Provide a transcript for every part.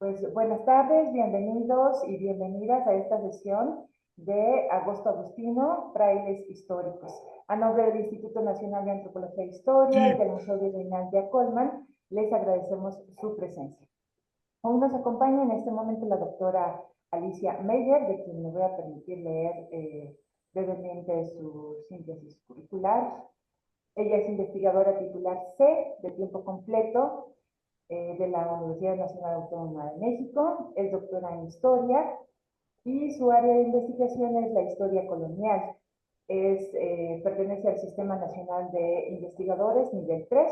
Pues buenas tardes, bienvenidos y bienvenidas a esta sesión de Agosto Agustino, Frailes Históricos. A nombre del Instituto Nacional de Antropología e Historia y del Museo Virreinal de Colman, les agradecemos su presencia. Hoy nos acompaña en este momento la doctora Alicia Meyer, de quien me voy a permitir leer brevemente su síntesis curricular. Ella es investigadora titular C de tiempo completo de la Universidad Nacional Autónoma de México, es doctora en Historia y su área de investigación es la historia colonial. Pertenece al Sistema Nacional de Investigadores nivel 3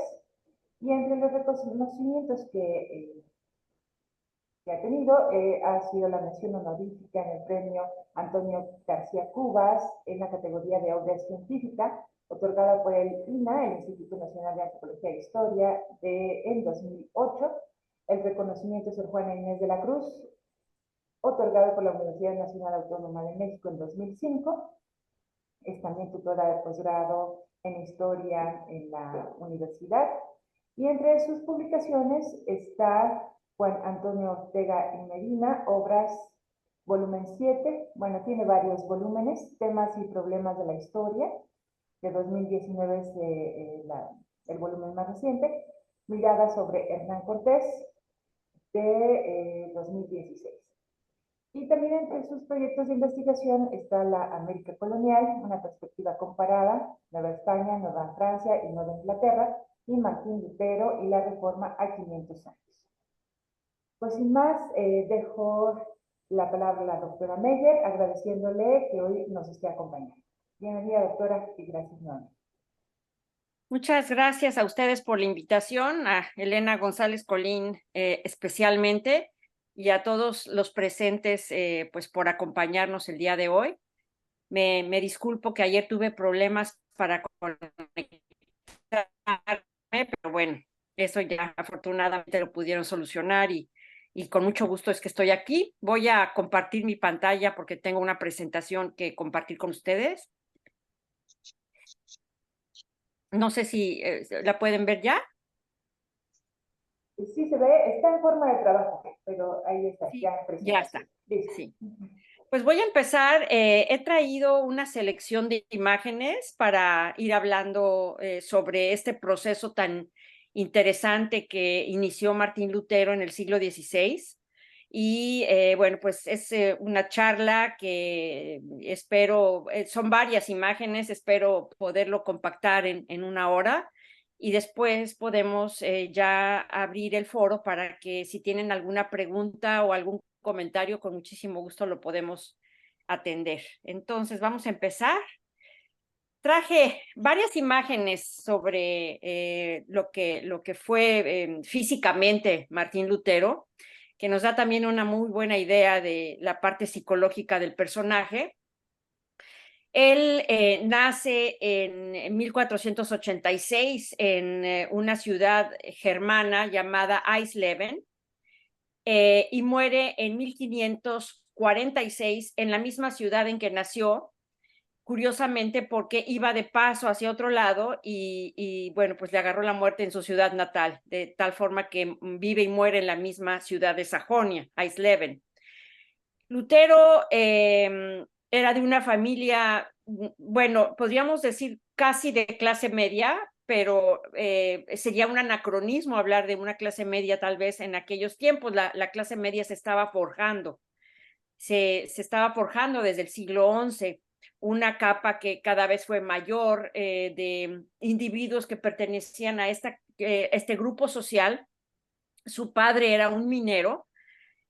y entre los reconocimientos que ha tenido ha sido la mención honorífica en el premio Antonio García Cubas en la categoría de obra científica, otorgada por el INA, el Instituto Nacional de Antropología e Historia, en 2008, el reconocimiento Sor Juana Inés de la Cruz, otorgado por la Universidad Nacional Autónoma de México en 2005, es también tutora de posgrado en Historia en la universidad, y entre sus publicaciones está Juan Antonio Ortega y Medina, Obras, volumen 7, bueno, tiene varios volúmenes, Temas y Problemas de la Historia, de 2019 es el volumen más reciente, Miradas sobre Hernán Cortés, de 2016. Y también entre sus proyectos de investigación está la América colonial, una perspectiva comparada, Nueva España, Nueva Francia y Nueva Inglaterra, y Martín Lutero y la Reforma a 500 años. Pues sin más, dejo la palabra a la doctora Meyer, agradeciéndole que hoy nos esté acompañando. Bienvenida, doctora, y gracias nuevamente. Muchas gracias a ustedes por la invitación, a Elena González Colín especialmente, y a todos los presentes pues por acompañarnos el día de hoy. Me disculpo que ayer tuve problemas para conectarme, pero bueno, eso ya afortunadamente lo pudieron solucionar y con mucho gusto es que estoy aquí. Voy a compartir mi pantalla porque tengo una presentación que compartir con ustedes. No sé si la pueden ver ya. Sí se ve, está en forma de trabajo, pero ahí está, Sí, ya en presentación. ya está. Sí. Pues voy a empezar. He traído una selección de imágenes para ir hablando sobre este proceso tan interesante que inició Martín Lutero en el siglo XVI. Y bueno, pues es una charla que espero, son varias imágenes, espero poderlo compactar en una hora. Y después podemos ya abrir el foro para que si tienen alguna pregunta o algún comentario, con muchísimo gusto lo podemos atender. Entonces, vamos a empezar. Traje varias imágenes sobre lo que fue físicamente Martín Lutero, que nos da también una muy buena idea de la parte psicológica del personaje. Él nace en 1486 en una ciudad germana llamada Eisleben y muere en 1546 en la misma ciudad en que nació, curiosamente porque iba de paso hacia otro lado y bueno, pues le agarró la muerte en su ciudad natal, de tal forma que vive y muere en la misma ciudad de Sajonia, Eisleben. Lutero era de una familia, bueno, podríamos decir casi de clase media, pero sería un anacronismo hablar de una clase media tal vez en aquellos tiempos. La clase media se estaba forjando, se estaba forjando desde el siglo XI, una capa que cada vez fue mayor de individuos que pertenecían a este grupo social. Su padre era un minero,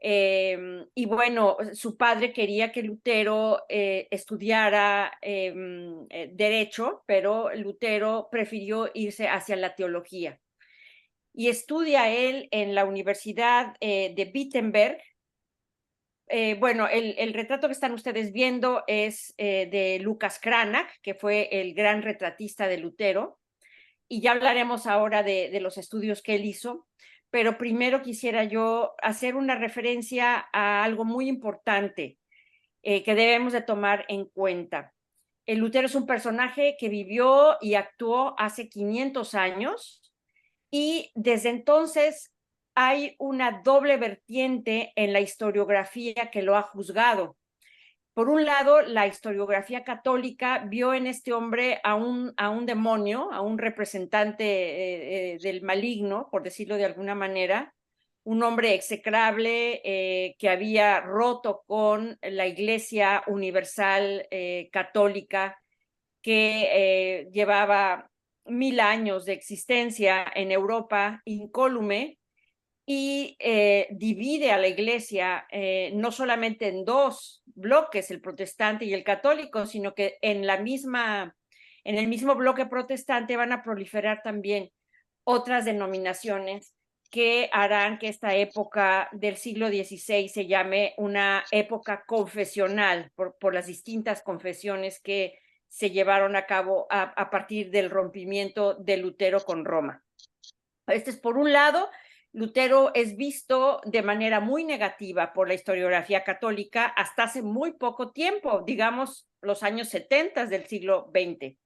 y bueno, su padre quería que Lutero estudiara derecho, pero Lutero prefirió irse hacia la teología. Y estudia él en la Universidad de Wittenberg. Bueno, el retrato que están ustedes viendo es de Lucas Cranach, que fue el gran retratista de Lutero, y ya hablaremos ahora de los estudios que él hizo. Pero primero quisiera yo hacer una referencia a algo muy importante que debemos de tomar en cuenta. El Lutero es un personaje que vivió y actuó hace 500 años y desde entonces hay una doble vertiente en la historiografía que lo ha juzgado. Por un lado, la historiografía católica vio en este hombre a un demonio, a un representante del maligno, por decirlo de alguna manera, un hombre execrable que había roto con la Iglesia Universal Católica, que llevaba 1000 años de existencia en Europa, incólume, y divide a la Iglesia no solamente en dos bloques, el protestante y el católico, sino que en el mismo bloque protestante van a proliferar también otras denominaciones que harán que esta época del siglo XVI se llame una época confesional por las distintas confesiones que se llevaron a cabo a partir del rompimiento de Lutero con Roma. Este es por un lado. Lutero es visto de manera muy negativa por la historiografía católica hasta hace muy poco tiempo, digamos los años 70 del siglo XX.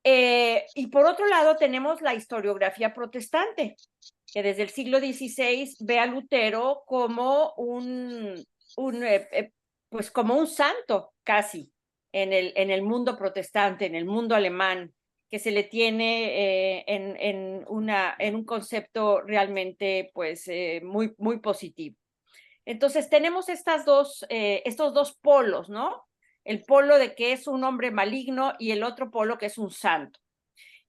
Y por otro lado tenemos la historiografía protestante, que desde el siglo XVI ve a Lutero como pues como un santo casi en el mundo protestante, en el mundo alemán, que se le tiene en un concepto realmente pues muy, muy positivo. Entonces tenemos estos dos polos, ¿no? El polo de que es un hombre maligno y el otro polo que es un santo.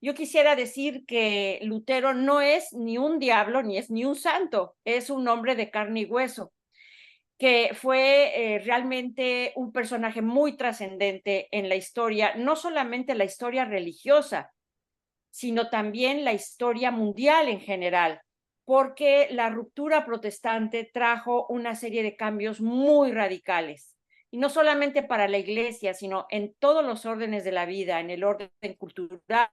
Yo quisiera decir que Lutero no es ni un diablo ni es ni un santo, es un hombre de carne y hueso, que fue realmente un personaje muy trascendente en la historia, no solamente la historia religiosa, sino también la historia mundial en general, porque la ruptura protestante trajo una serie de cambios muy radicales, y no solamente para la Iglesia, sino en todos los órdenes de la vida, en el orden cultural,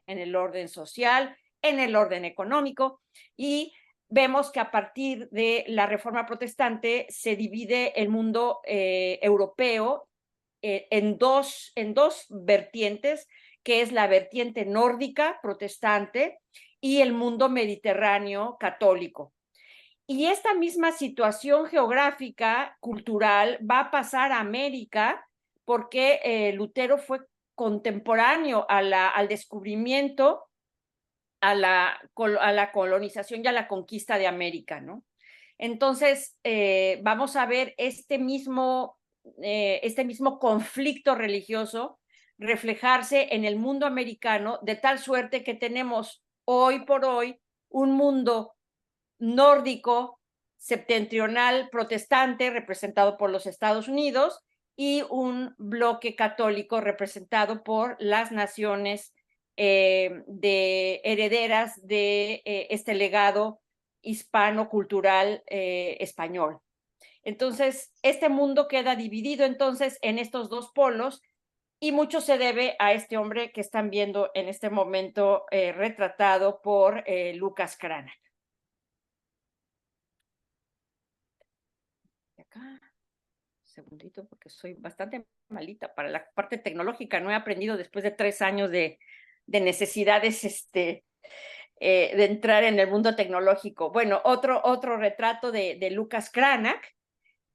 en el orden social, en el orden económico, y vemos que a partir de la Reforma Protestante se divide el mundo europeo en dos vertientes, que es la vertiente nórdica protestante y el mundo mediterráneo católico. Y esta misma situación geográfica, cultural, va a pasar a América porque Lutero fue contemporáneo al descubrimiento, a la colonización y a la conquista de América, ¿no? Entonces, vamos a ver este mismo conflicto religioso reflejarse en el mundo americano, de tal suerte que tenemos hoy por hoy un mundo nórdico, septentrional, protestante, representado por los Estados Unidos, y un bloque católico representado por las naciones de herederas de este legado hispano-cultural español. Entonces, este mundo queda dividido entonces en estos dos polos, y mucho se debe a este hombre que están viendo en este momento retratado por Lucas Cranach. Acá, segundito, porque soy bastante malita para la parte tecnológica. No he aprendido después de 3 años de necesidades de entrar en el mundo tecnológico. Bueno, otro retrato de Lucas Cranach,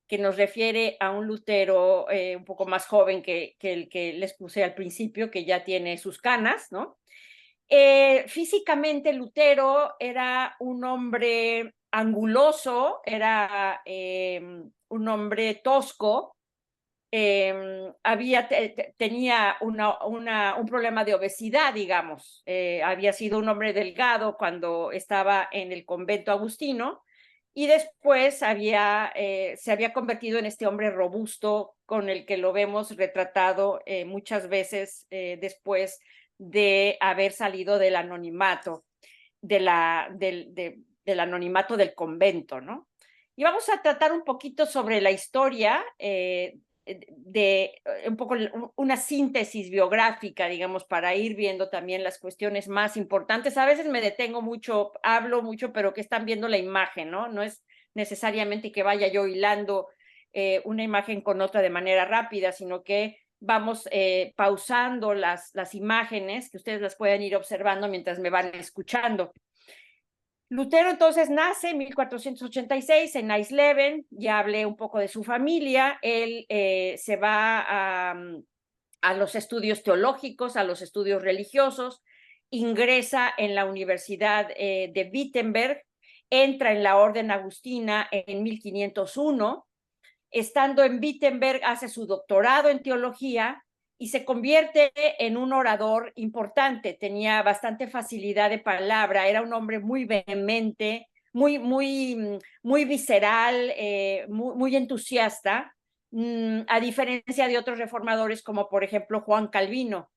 que nos refiere a un Lutero un poco más joven que el que les puse al principio, que ya tiene sus canas, ¿no? Físicamente Lutero era un hombre anguloso, era un hombre tosco, tenía un problema de obesidad, digamos. Había sido un hombre delgado cuando estaba en el convento agustino, y después se había convertido en este hombre robusto con el que lo vemos retratado muchas veces después de haber salido del anonimato, del anonimato del convento, ¿no? Y vamos a tratar un poquito sobre la historia de un poco una síntesis biográfica, digamos, para ir viendo también las cuestiones más importantes. A veces me detengo mucho, hablo mucho, pero que están viendo la imagen, ¿no? No es necesariamente que vaya yo hilando una imagen con otra de manera rápida, sino que vamos pausando las imágenes, que ustedes las puedan ir observando mientras me van escuchando. Lutero entonces nace en 1486 en Eisleben, ya hablé un poco de su familia, él se va a los estudios teológicos, a los estudios religiosos, ingresa en la Universidad de Wittenberg, entra en la Orden Agustina en 1501, estando en Wittenberg hace su doctorado en teología y se convierte en un orador importante, tenía bastante facilidad de palabra, era un hombre muy vehemente, muy visceral, muy entusiasta, a diferencia de otros reformadores como por ejemplo Juan Calvino,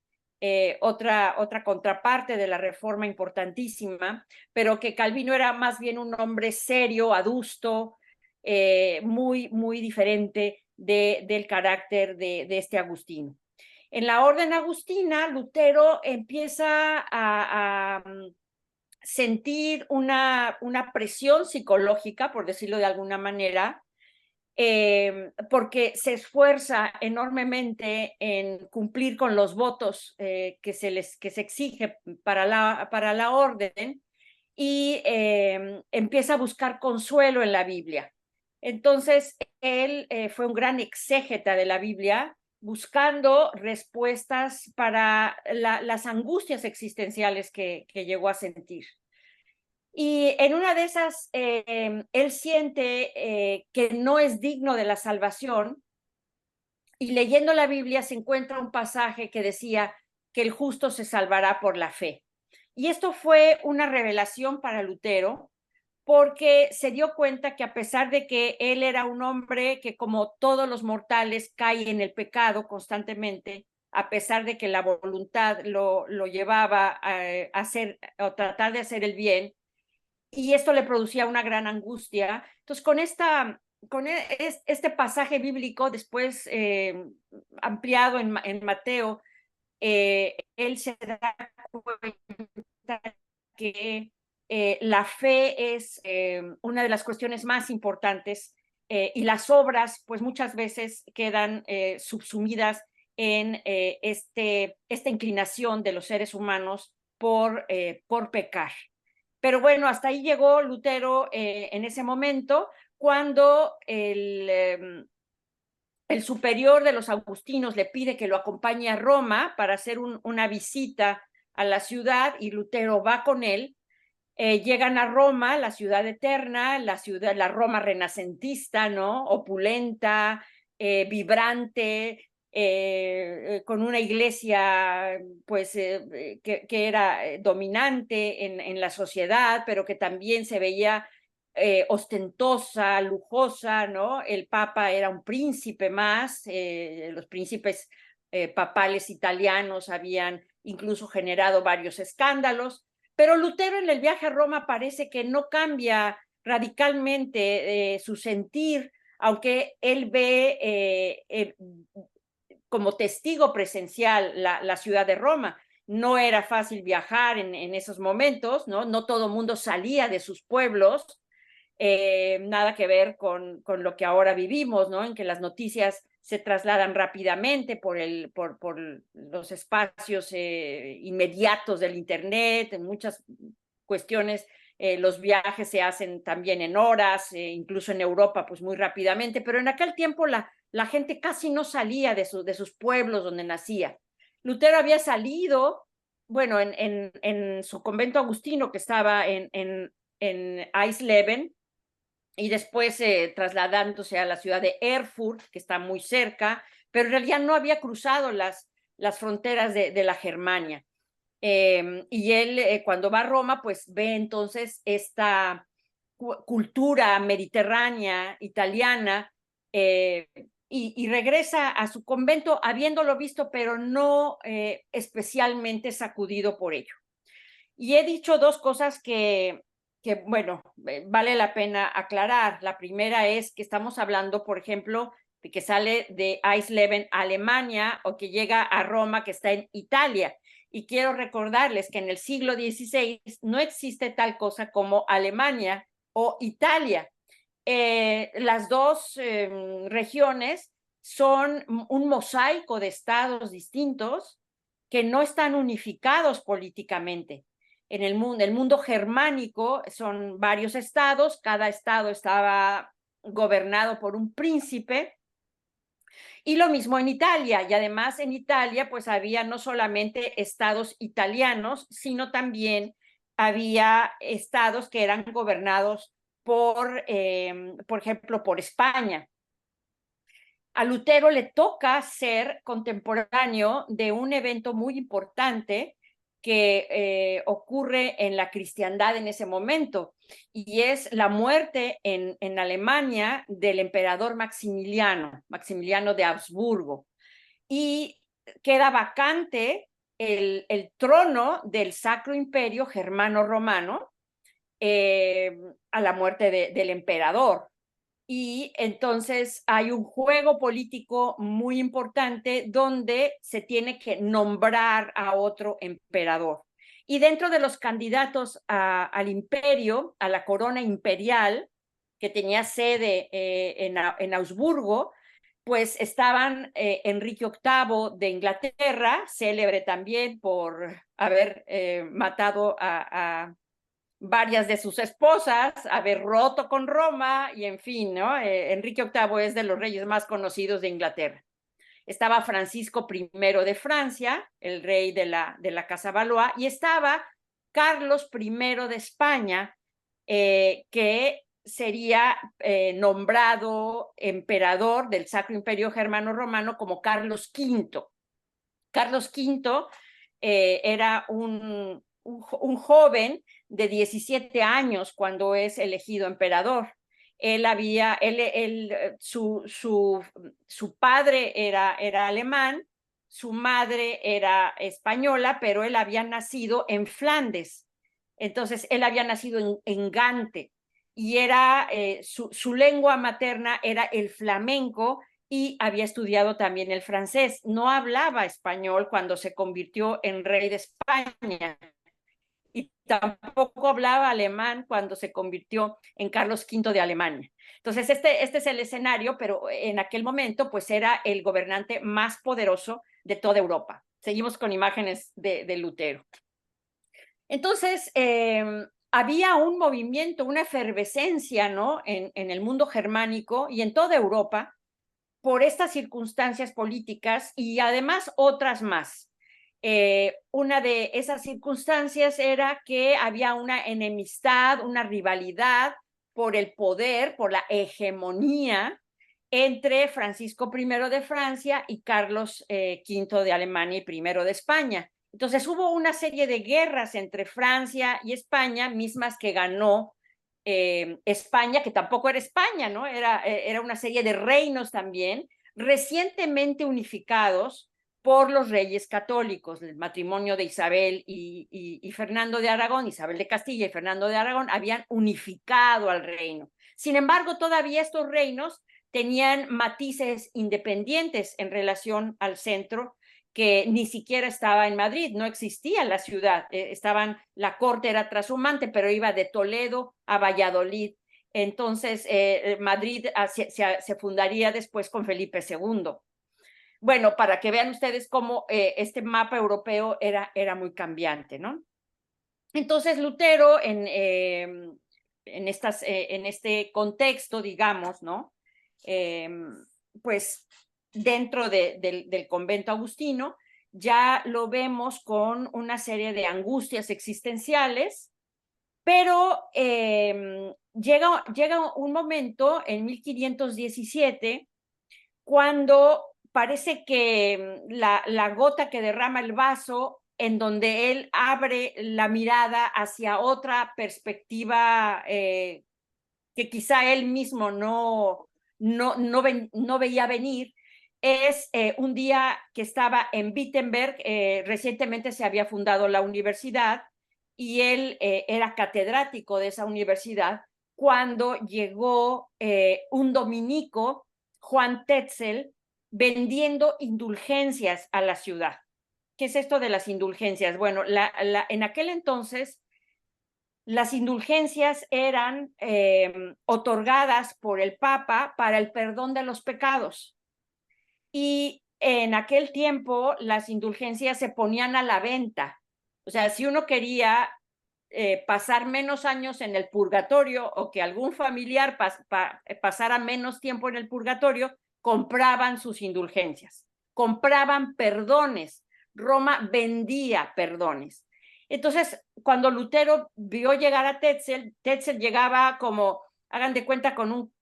otra contraparte de la reforma importantísima, pero que Calvino era más bien un hombre serio, adusto, muy diferente del carácter de este Agustino. En la orden agustina, Lutero empieza a sentir una presión psicológica, por decirlo de alguna manera, porque se esfuerza enormemente en cumplir con los votos que se exige para la orden y empieza a buscar consuelo en la Biblia. Entonces, él fue un gran exégeta de la Biblia, buscando respuestas para las angustias existenciales que llegó a sentir. Y en una de esas, él siente que no es digno de la salvación y leyendo la Biblia se encuentra un pasaje que decía que el justo se salvará por la fe. Y esto fue una revelación para Lutero porque se dio cuenta que a pesar de que él era un hombre que como todos los mortales cae en el pecado constantemente, a pesar de que la voluntad lo llevaba a hacer o tratar de hacer el bien, y esto le producía una gran angustia. Entonces, con este pasaje bíblico, después ampliado en Mateo, él se da cuenta que la fe es una de las cuestiones más importantes y las obras, pues muchas veces quedan subsumidas en esta inclinación de los seres humanos por pecar. Pero bueno, hasta ahí llegó Lutero en ese momento, cuando el superior de los agustinos le pide que lo acompañe a Roma para hacer una visita a la ciudad y Lutero va con él. Llegan a Roma, la ciudad eterna, la Roma renacentista, ¿no? Opulenta, vibrante, con una iglesia pues que era dominante en la sociedad, pero que también se veía ostentosa, lujosa, ¿no? El Papa era un príncipe más, los príncipes papales italianos habían incluso generado varios escándalos, pero Lutero en el viaje a Roma parece que no cambia radicalmente su sentir, aunque él ve como testigo presencial la ciudad de Roma. No era fácil viajar en esos momentos, ¿no? No todo el mundo salía de sus pueblos, nada que ver con lo que ahora vivimos, ¿no? En que las noticias se trasladan rápidamente por los espacios inmediatos del Internet, en muchas cuestiones. Los viajes se hacen también en horas, incluso en Europa, pues muy rápidamente, pero en aquel tiempo la gente casi no salía de sus pueblos donde nacía. Lutero había salido, bueno, en su convento agustino que estaba en Eisleben, y después trasladándose a la ciudad de Erfurt, que está muy cerca, pero en realidad no había cruzado las fronteras de la Germania. Y él cuando va a Roma, pues ve entonces esta cultura mediterránea, italiana, y regresa a su convento habiéndolo visto, pero no especialmente sacudido por ello. Y he dicho dos cosas que bueno, vale la pena aclarar. La primera es que estamos hablando, por ejemplo, de que sale de Eisleben a Alemania o que llega a Roma, que está en Italia. Y quiero recordarles que en el siglo XVI no existe tal cosa como Alemania o Italia. Las dos regiones son un mosaico de estados distintos que no están unificados políticamente. en el mundo germánico son varios estados, cada estado estaba gobernado por un príncipe, y lo mismo en Italia, y además en Italia pues había no solamente estados italianos, sino también había estados que eran gobernados por ejemplo, por España. A Lutero le toca ser contemporáneo de un evento muy importante que ocurre en la cristiandad en ese momento, y es la muerte en Alemania del emperador Maximiliano de Habsburgo, y queda vacante el trono del Sacro Imperio Germano-Romano a la muerte del emperador. Y entonces hay un juego político muy importante donde se tiene que nombrar a otro emperador. Y dentro de los candidatos al imperio, a la corona imperial, que tenía sede en Augsburgo, pues estaban Enrique VIII de Inglaterra, célebre también por haber matado a varias de sus esposas, haber roto con Roma y en fin, ¿no? Enrique VIII es de los reyes más conocidos de Inglaterra. Estaba Francisco I de Francia, el rey de la Casa Valois, y estaba Carlos I de España, que sería nombrado emperador del Sacro Imperio Germano Romano como Carlos V. Carlos V era un joven de 17 años cuando es elegido emperador. Su padre era alemán, su madre era española, pero él había nacido en Flandes. Entonces, él había nacido en Gante, y su lengua materna era el flamenco, y había estudiado también el francés. No hablaba español cuando se convirtió en rey de España, y tampoco hablaba alemán cuando se convirtió en Carlos V de Alemania. Entonces, este es el escenario, pero en aquel momento pues era el gobernante más poderoso de toda Europa. Seguimos con imágenes de Lutero. Entonces, había un movimiento, una efervescencia, ¿no? En el mundo germánico y en toda Europa por estas circunstancias políticas y además otras más. Una de esas circunstancias era que había una enemistad, una rivalidad por el poder, por la hegemonía entre Francisco I de Francia y Carlos V de Alemania y I de España. Entonces hubo una serie de guerras entre Francia y España, mismas que ganó España, que tampoco era España, ¿no? Era una serie de reinos también, recientemente unificados por los reyes católicos. El matrimonio de Isabel y Fernando de Aragón, Isabel de Castilla y Fernando de Aragón, habían unificado al reino. Sin embargo, todavía estos reinos tenían matices independientes en relación al centro, que ni siquiera estaba en Madrid, no existía la ciudad, la corte era trashumante, pero iba de Toledo a Valladolid. Entonces, Madrid se fundaría después con Felipe II. Bueno, para que vean ustedes cómo este mapa europeo era muy cambiante, ¿no? Entonces, Lutero, en este contexto, digamos, ¿no? Pues dentro del convento agustino, ya lo vemos con una serie de angustias existenciales, pero llega un momento en 1517 cuando parece que la gota que derrama el vaso, en donde él abre la mirada hacia otra perspectiva que quizá él mismo no veía venir, es un día que estaba en Wittenberg. Recientemente se había fundado la universidad y él era catedrático de esa universidad cuando llegó un dominico, Juan Tetzel, vendiendo indulgencias a la ciudad. ¿Qué es esto de las indulgencias? Bueno, en aquel entonces las indulgencias eran otorgadas por el Papa para el perdón de los pecados. Y en aquel tiempo las indulgencias se ponían a la venta. O sea, si uno quería pasar menos años en el purgatorio o que algún familiar pasara menos tiempo en el purgatorio, compraban sus indulgencias, compraban perdones. Roma vendía perdones. Entonces, cuando Lutero vio llegar a Tetzel, Tetzel llegaba como, hagan de cuenta, como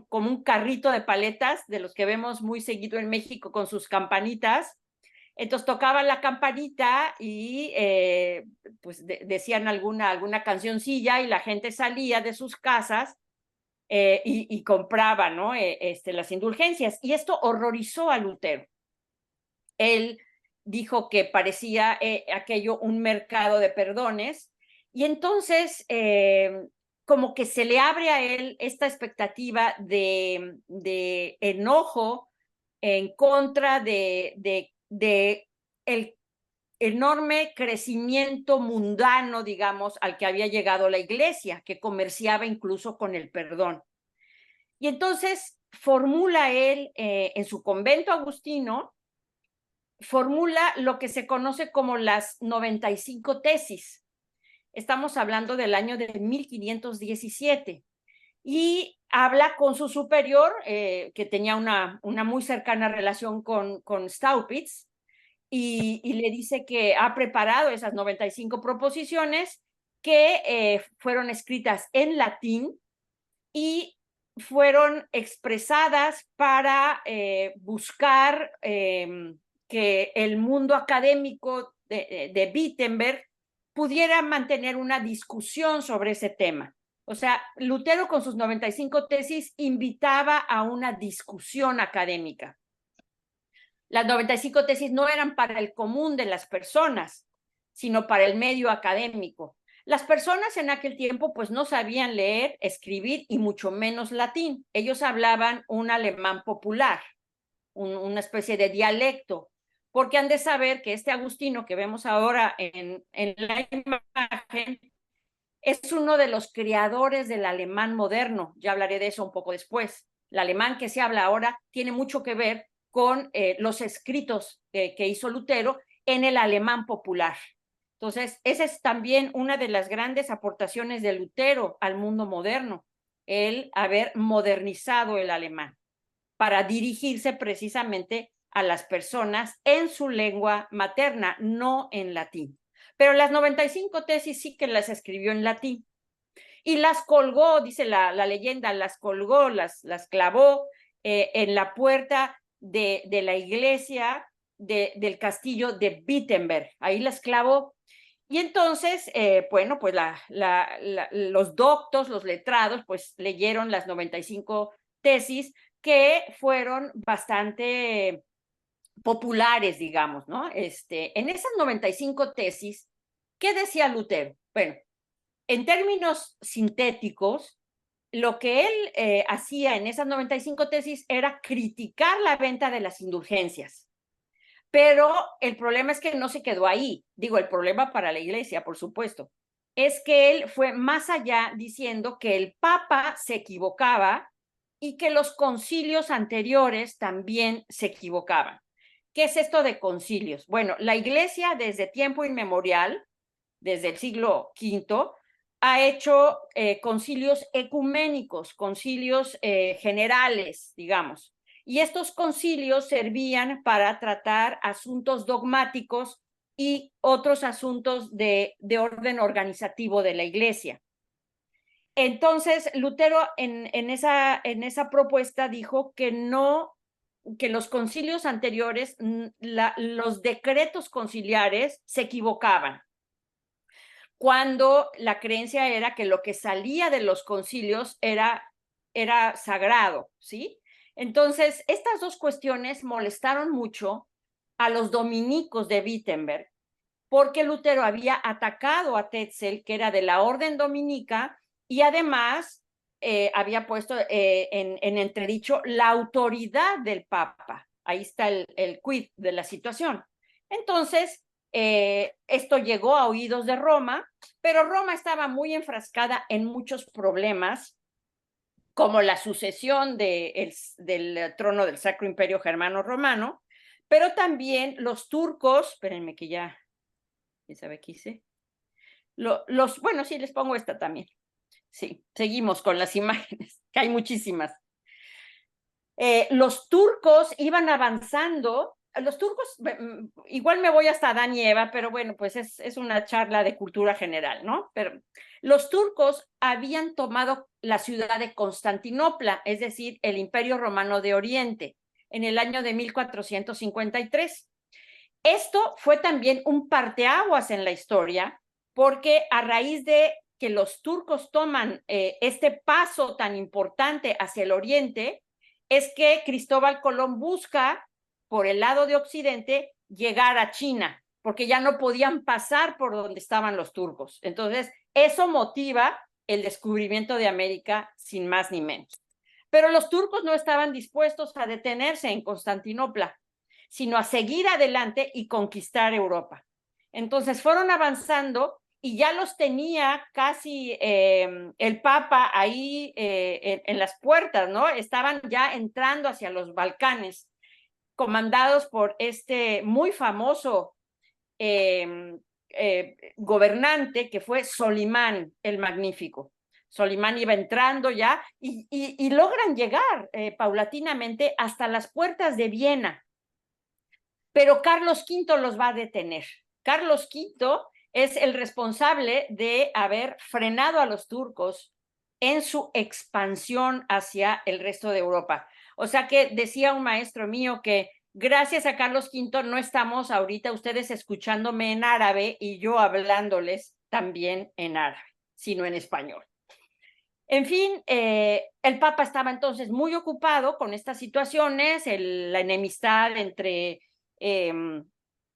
un carrito de paletas, de los que vemos muy seguido en México con sus campanitas. Entonces tocaban la campanita y pues decían alguna cancioncilla y la gente salía de sus casas y compraba, ¿no? Las indulgencias. Y esto horrorizó a Lutero. Él dijo que parecía aquello un mercado de perdones y entonces como que se le abre a él esta expectativa de enojo en contra de el enorme crecimiento mundano, digamos, al que había llegado la iglesia, que comerciaba incluso con el perdón. Y entonces formula él en su convento agustino, formula lo que se conoce como las 95 tesis. Estamos hablando del año de 1517. Y habla con su superior, que tenía una muy cercana relación con Staupitz, y le dice que ha preparado esas 95 proposiciones que fueron escritas en latín y fueron expresadas para buscar que el mundo académico de Wittenberg pudiera mantener una discusión sobre ese tema. O sea, Lutero con sus 95 tesis invitaba a una discusión académica. Las 95 tesis no eran para el común de las personas, sino para el medio académico. Las personas en aquel tiempo pues no sabían leer, escribir y mucho menos latín. Ellos hablaban un alemán popular, una especie de dialecto, porque han de saber que este Agustino que vemos ahora en la imagen es uno de los creadores del alemán moderno. Ya hablaré de eso un poco después. El alemán que se habla ahora tiene mucho que ver con los escritos que hizo Lutero en el alemán popular. Entonces, esa es también una de las grandes aportaciones de Lutero al mundo moderno, el haber modernizado el alemán para dirigirse precisamente a las personas en su lengua materna, no en latín. Pero las 95 tesis sí que las escribió en latín y las colgó, dice la leyenda, las colgó, las clavó en la puerta de la iglesia del castillo de Wittenberg. Ahí las clavó. Y entonces, bueno, pues los doctos, los letrados, pues leyeron las 95 tesis que fueron bastante populares, digamos, ¿no? En esas 95 tesis, ¿qué decía Lutero? Bueno, en términos sintéticos, lo que él hacía en esas 95 tesis era criticar la venta de las indulgencias. Pero el problema es que no se quedó ahí. Digo, el problema para la iglesia, por supuesto, es que él fue más allá diciendo que el Papa se equivocaba y que los concilios anteriores también se equivocaban. ¿Qué es esto de concilios? Bueno, la iglesia desde tiempo inmemorial, desde el siglo V, ha hecho concilios ecuménicos, concilios generales, digamos. Y estos concilios servían para tratar asuntos dogmáticos y otros asuntos de orden organizativo de la iglesia. Entonces, Lutero en esa propuesta dijo que no, que los concilios anteriores, los decretos conciliares se equivocaban, cuando la creencia era que lo que salía de los concilios era sagrado, ¿sí? Entonces, estas dos cuestiones molestaron mucho a los dominicos de Wittenberg, porque Lutero había atacado a Tetzel, que era de la orden dominica, y además había puesto en entredicho la autoridad del Papa. Ahí está el quid de la situación. Entonces, esto llegó a oídos de Roma, pero Roma estaba muy enfrascada en muchos problemas, como la sucesión del trono del Sacro Imperio Germano Romano, pero también los turcos, espérenme que ya sabe qué hice, Bueno, sí, les pongo esta también. Sí, seguimos con las imágenes, que hay muchísimas. Los turcos iban avanzando. Los turcos, igual me voy hasta Adán y Eva, pero bueno, pues es una charla de cultura general, ¿no? Pero los turcos habían tomado la ciudad de Constantinopla, es decir, el Imperio Romano de Oriente, en el año de 1453. Esto fue también un parteaguas en la historia, porque a raíz de que los turcos toman este paso tan importante hacia el oriente, es que Cristóbal Colón busca, por el lado de Occidente, llegar a China, porque ya no podían pasar por donde estaban los turcos. Entonces, eso motiva el descubrimiento de América, sin más ni menos. Pero los turcos no estaban dispuestos a detenerse en Constantinopla, sino a seguir adelante y conquistar Europa. Entonces fueron avanzando y ya los tenía casi el Papa ahí en las puertas, ¿no? Estaban ya entrando hacia los Balcanes, comandados por este muy famoso gobernante que fue Solimán el Magnífico. Solimán iba entrando ya y logran llegar paulatinamente hasta las puertas de Viena. Pero Carlos V los va a detener. Carlos V es el responsable de haber frenado a los turcos en su expansión hacia el resto de Europa. O sea que decía un maestro mío que gracias a Carlos V no estamos ahorita ustedes escuchándome en árabe y yo hablándoles también en árabe, sino en español. En fin, el Papa estaba entonces muy ocupado con estas situaciones, la enemistad entre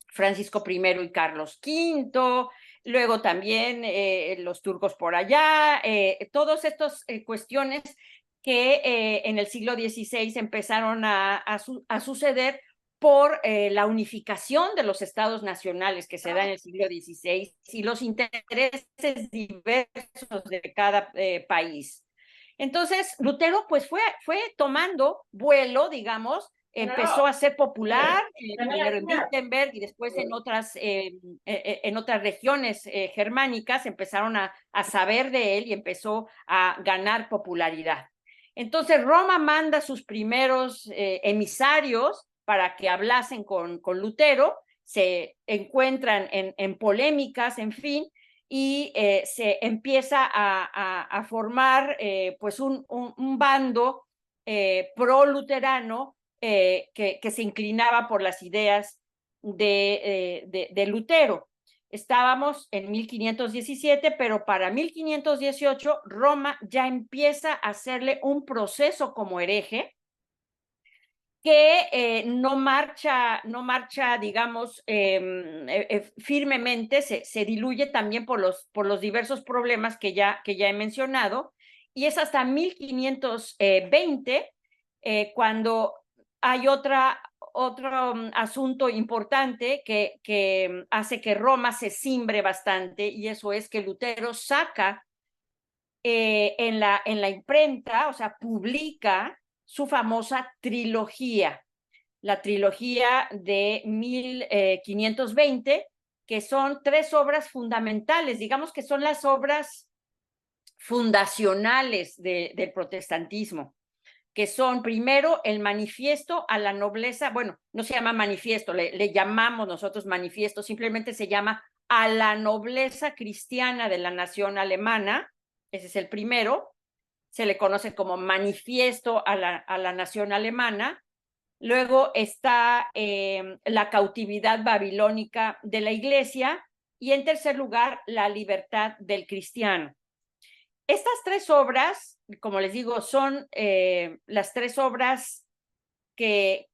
Francisco I y Carlos V, luego también los turcos por allá, todas estas cuestiones que en el siglo XVI empezaron a suceder por la unificación de los estados nacionales que se da en el siglo XVI y los intereses diversos de cada país. Entonces, Lutero pues fue tomando vuelo, digamos, empezó a ser popular, primero en Wittenberg y después en otras regiones germánicas empezaron a saber de él y empezó a ganar popularidad. Entonces Roma manda sus primeros emisarios para que hablasen con Lutero, se encuentran en polémicas, en fin, y se empieza a formar pues un bando pro-luterano que se inclinaba por las ideas de Lutero. Estábamos en 1517, pero para 1518 Roma ya empieza a hacerle un proceso como hereje que no marcha, digamos, firmemente, se diluye también por los diversos problemas que ya he mencionado, y es hasta 1520 cuando hay otro asunto importante que hace que Roma se cimbre bastante, y eso es que Lutero saca en la imprenta, o sea, publica su famosa trilogía, la trilogía de 1520, que son 3 obras fundamentales, digamos que son las obras fundacionales del protestantismo, que son primero el manifiesto a la nobleza, bueno, no se llama manifiesto, le llamamos nosotros manifiesto, simplemente se llama a la nobleza cristiana de la nación alemana, ese es el primero, se le conoce como manifiesto a la nación alemana. Luego está la cautividad babilónica de la iglesia y en tercer lugar la libertad del cristiano. Estas 3 obras, como les digo, son las 3 obras que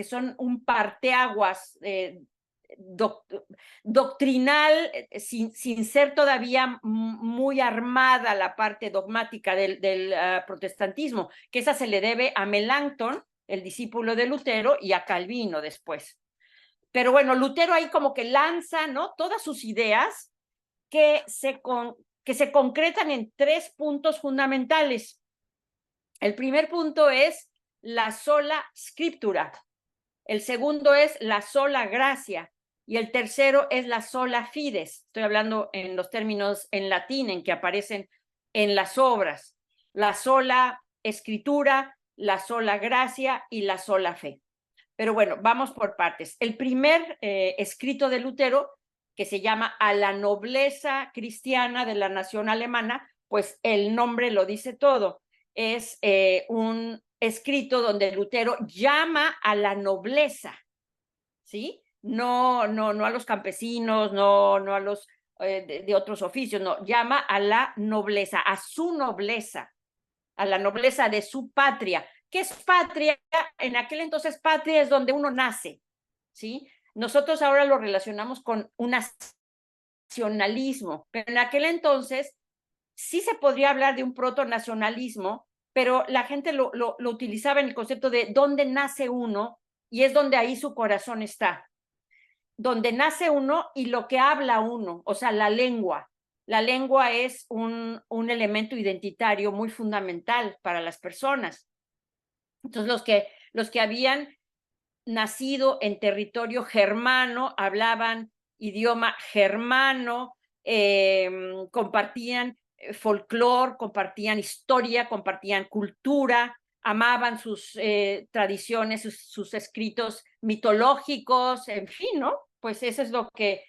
son un parteaguas doctrinal, sin ser todavía muy armada la parte dogmática del protestantismo, que esa se le debe a Melanchthon, el discípulo de Lutero, y a Calvino después. Pero bueno, Lutero ahí como que lanza, ¿no?, todas sus ideas que se concretan en 3 puntos fundamentales. El primer punto es la sola scriptura. El segundo es la sola gracia. y el tercero es la sola fides. Estoy hablando en los términos en latín en que aparecen en las obras. La sola escritura, la sola gracia y la sola fe. Pero bueno, vamos por partes. El primer escrito de Lutero, que se llama A la nobleza cristiana de la nación alemana, pues el nombre lo dice todo. Es un escrito donde Lutero llama a la nobleza, ¿sí? No a los campesinos, no a los de otros oficios, no, llama a la nobleza, a su nobleza, a la nobleza de su patria. ¿Qué es patria? En aquel entonces patria es donde uno nace, ¿sí? Nosotros ahora lo relacionamos con un nacionalismo, pero en aquel entonces sí se podría hablar de un protonacionalismo, pero la gente lo utilizaba en el concepto de dónde nace uno y es donde ahí su corazón está. Donde nace uno y lo que habla uno, o sea, la lengua. La lengua es un elemento identitario muy fundamental para las personas. Entonces, los que habían nacido en territorio germano hablaban idioma germano, compartían folclore, compartían historia, compartían cultura, amaban sus tradiciones, sus escritos mitológicos, en fin, ¿no? Pues eso es lo que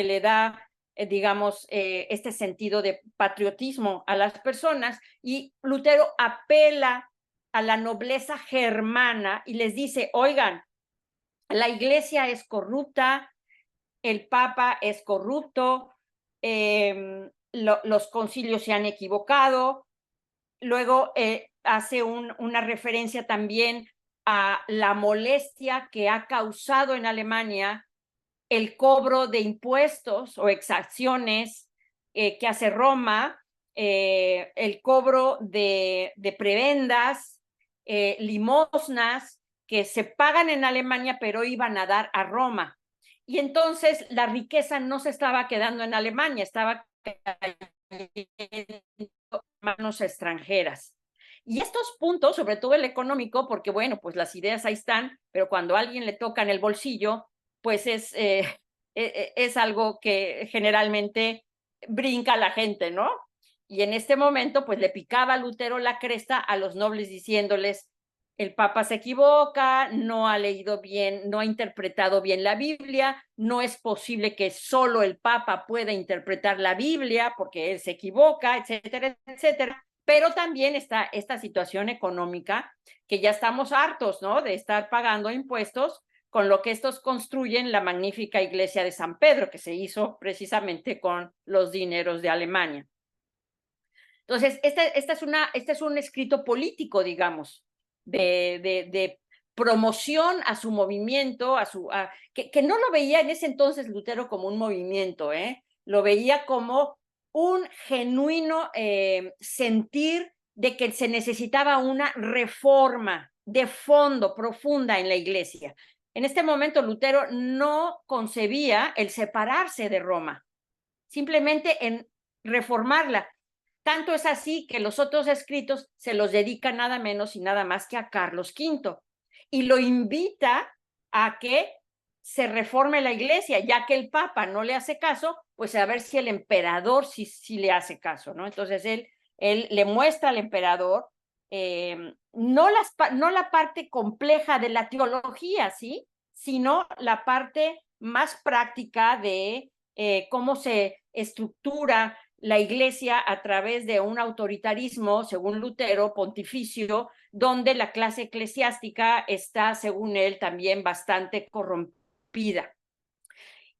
le da, digamos, este sentido de patriotismo a las personas. Y Lutero apela a la nobleza germana y les dice, oigan, la iglesia es corrupta, el papa es corrupto, los concilios se han equivocado. Luego hace una referencia también a la molestia que ha causado en Alemania el cobro de impuestos o exacciones que hace Roma, el cobro de prebendas, limosnas que se pagan en Alemania pero iban a dar a Roma. Y entonces la riqueza no se estaba quedando en Alemania, estaba en manos extranjeras. Y estos puntos, sobre todo el económico, porque bueno, pues las ideas ahí están, pero cuando a alguien le toca en el bolsillo, pues es algo que generalmente brinca a la gente, ¿no? Y en este momento, pues le picaba a Lutero la cresta a los nobles diciéndoles, el Papa se equivoca, no ha leído bien, no ha interpretado bien la Biblia, no es posible que solo el Papa pueda interpretar la Biblia porque él se equivoca, etcétera, etcétera. Pero también está esta situación económica que ya estamos hartos, ¿no? De estar pagando impuestos con lo que estos construyen la magnífica iglesia de San Pedro, que se hizo precisamente con los dineros de Alemania. Entonces, este es un escrito político, digamos, de promoción a su movimiento, que no lo veía en ese entonces Lutero como un movimiento, lo veía como un genuino sentir de que se necesitaba una reforma de fondo, profunda en la iglesia. En este momento Lutero no concebía el separarse de Roma, simplemente en reformarla. Tanto es así que los otros escritos se los dedica nada menos y nada más que a Carlos V y lo invita a que se reforme la iglesia, ya que el Papa no le hace caso, pues a ver si el emperador sí le hace caso, ¿no? Entonces él le muestra al emperador no la parte compleja de la teología, ¿sí? Sino la parte más práctica de cómo se estructura la iglesia a través de un autoritarismo, según Lutero, pontificio, donde la clase eclesiástica está, según él, también bastante corrompida.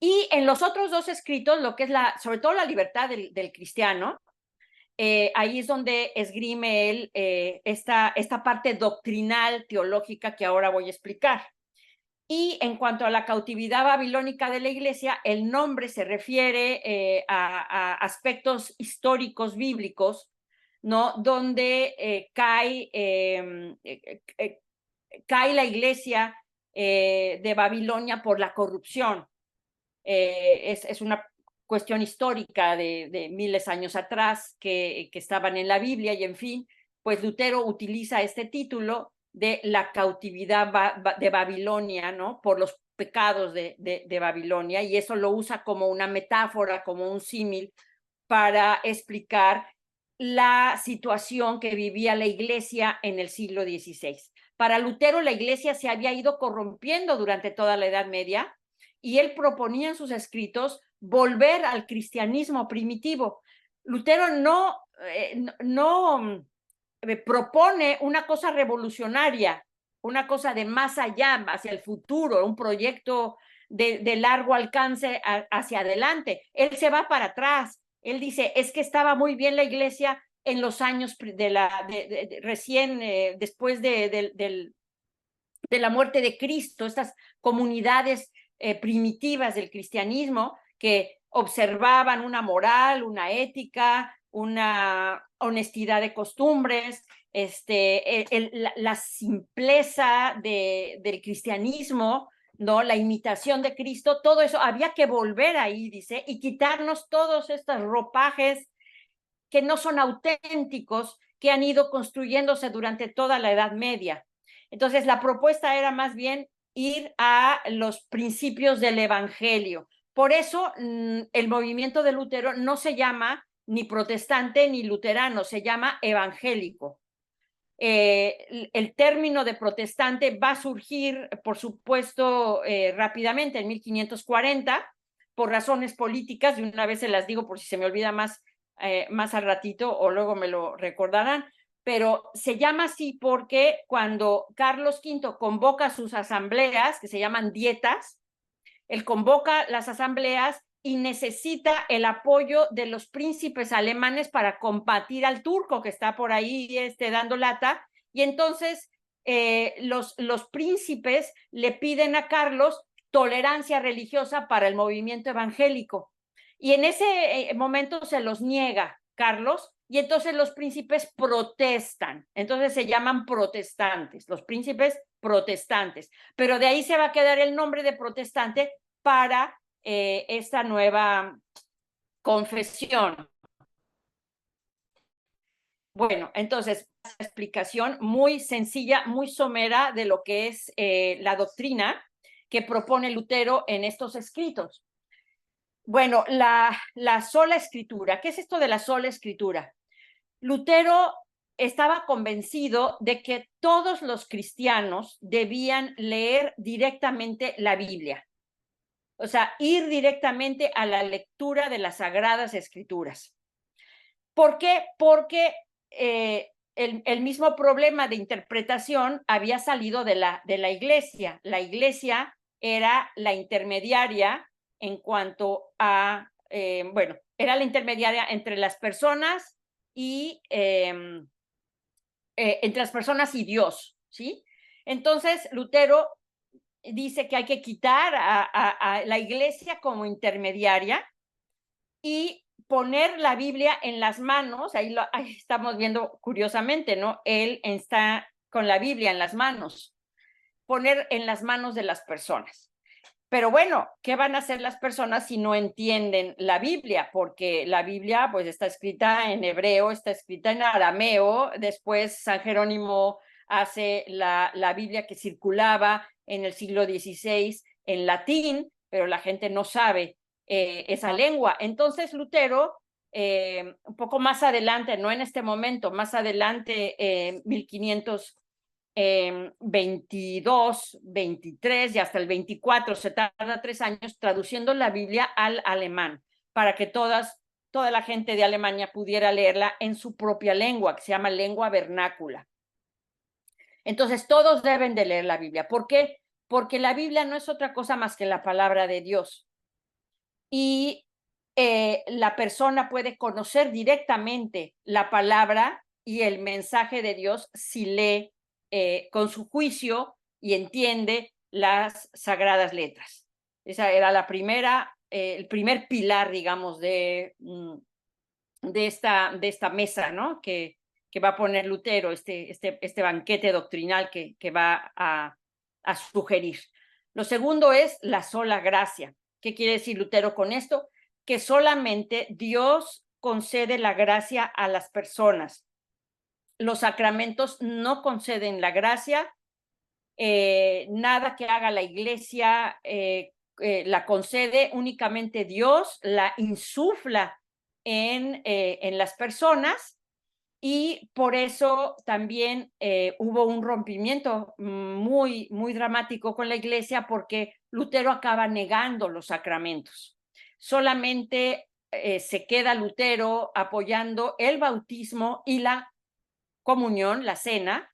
Y en los otros dos escritos, lo que es sobre todo la libertad del cristiano, ahí es donde esgrime él esta parte doctrinal teológica que ahora voy a explicar. Y en cuanto a la cautividad babilónica de la iglesia, el nombre se refiere a aspectos históricos bíblicos, ¿no? Donde cae la iglesia de Babilonia por la corrupción. Es una cuestión histórica de miles de años atrás que estaban en la Biblia y en fin, pues Lutero utiliza este título de la cautividad de Babilonia, ¿no? Por los pecados de Babilonia, y eso lo usa como una metáfora, como un símil, para explicar la situación que vivía la iglesia en el siglo XVI. Para Lutero, la iglesia se había ido corrompiendo durante toda la Edad Media, y él proponía en sus escritos volver al cristianismo primitivo. Lutero no propone una cosa revolucionaria, una cosa de más allá, hacia el futuro, un proyecto de largo alcance hacia adelante. Él se va para atrás. Él dice, es que estaba muy bien la iglesia en los años recién después de la muerte de Cristo, estas comunidades primitivas del cristianismo que observaban una moral, una ética, una honestidad de costumbres, la simpleza del cristianismo, ¿no? La imitación de Cristo, todo eso había que volver ahí, dice, y quitarnos todos estos ropajes que no son auténticos, que han ido construyéndose durante toda la Edad Media. Entonces, la propuesta era más bien ir a los principios del Evangelio. Por eso, el movimiento de Lutero no se llama ni protestante ni luterano, se llama evangélico. El término de protestante va a surgir, por supuesto, rápidamente en 1540, por razones políticas, y una vez se las digo por si se me olvida más al ratito o luego me lo recordarán, pero se llama así porque cuando Carlos V convoca sus asambleas, que se llaman dietas, él convoca las asambleas y necesita el apoyo de los príncipes alemanes para combatir al turco que está por ahí dando lata, y entonces los príncipes le piden a Carlos tolerancia religiosa para el movimiento evangélico, y en ese momento se los niega Carlos, y entonces los príncipes protestan, entonces se llaman protestantes, los príncipes protestantes, pero de ahí se va a quedar el nombre de protestante para esta nueva confesión. Bueno, entonces, explicación muy sencilla, muy somera de lo que es la doctrina que propone Lutero en estos escritos. Bueno, la sola escritura. ¿Qué es esto de la sola escritura? Lutero estaba convencido de que todos los cristianos debían leer directamente la Biblia. O sea, ir directamente a la lectura de las Sagradas Escrituras. ¿Por qué? Porque el mismo problema de interpretación había salido de la iglesia. La iglesia era la intermediaria en cuanto a, bueno, era la intermediaria entre las personas y entre las personas y Dios, ¿sí? Entonces, Lutero dice que hay que quitar a la iglesia como intermediaria y poner la Biblia en las manos, ahí estamos viendo curiosamente, ¿no? Él está con la Biblia en las manos, poner en las manos de las personas. Pero bueno, ¿qué van a hacer las personas si no entienden la Biblia? Porque la Biblia pues está escrita en hebreo, está escrita en arameo, después San Jerónimo hace la Biblia que circulaba en el siglo XVI en latín, pero la gente no sabe esa lengua. Entonces Lutero, un poco más adelante, no en este momento, más adelante, 1522, 23 y hasta el 24, se tarda 3 años traduciendo la Biblia al alemán para que toda la gente de Alemania pudiera leerla en su propia lengua, que se llama lengua vernácula. Entonces todos deben de leer la Biblia. ¿Por qué? Porque la Biblia no es otra cosa más que la palabra de Dios. Y la persona puede conocer directamente la palabra y el mensaje de Dios si lee con su juicio y entiende las sagradas letras. Esa era el primer pilar, digamos, de esta mesa, ¿no? Que va a poner Lutero, este banquete doctrinal que va a sugerir. Lo segundo es la sola gracia. ¿Qué quiere decir Lutero con esto? Que solamente Dios concede la gracia a las personas. Los sacramentos no conceden la gracia, nada que haga la Iglesia la concede, únicamente Dios la insufla en las personas, y por eso también hubo un rompimiento muy, muy dramático con la Iglesia, porque Lutero acaba negando los sacramentos. Solamente se queda Lutero apoyando el bautismo y la comunión, la cena,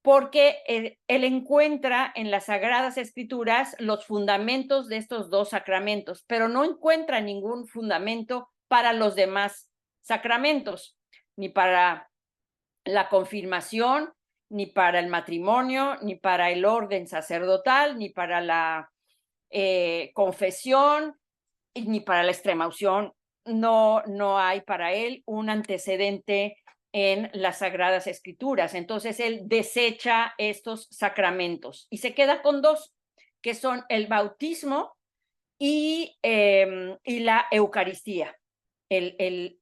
porque él encuentra en las Sagradas Escrituras los fundamentos de estos dos sacramentos, pero no encuentra ningún fundamento para los demás sacramentos, ni para la confirmación, ni para el matrimonio, ni para el orden sacerdotal, ni para la confesión, ni para la extremaunción. No hay para él un antecedente en las Sagradas Escrituras. Entonces él desecha estos sacramentos y se queda con dos, que son el bautismo y la Eucaristía. Él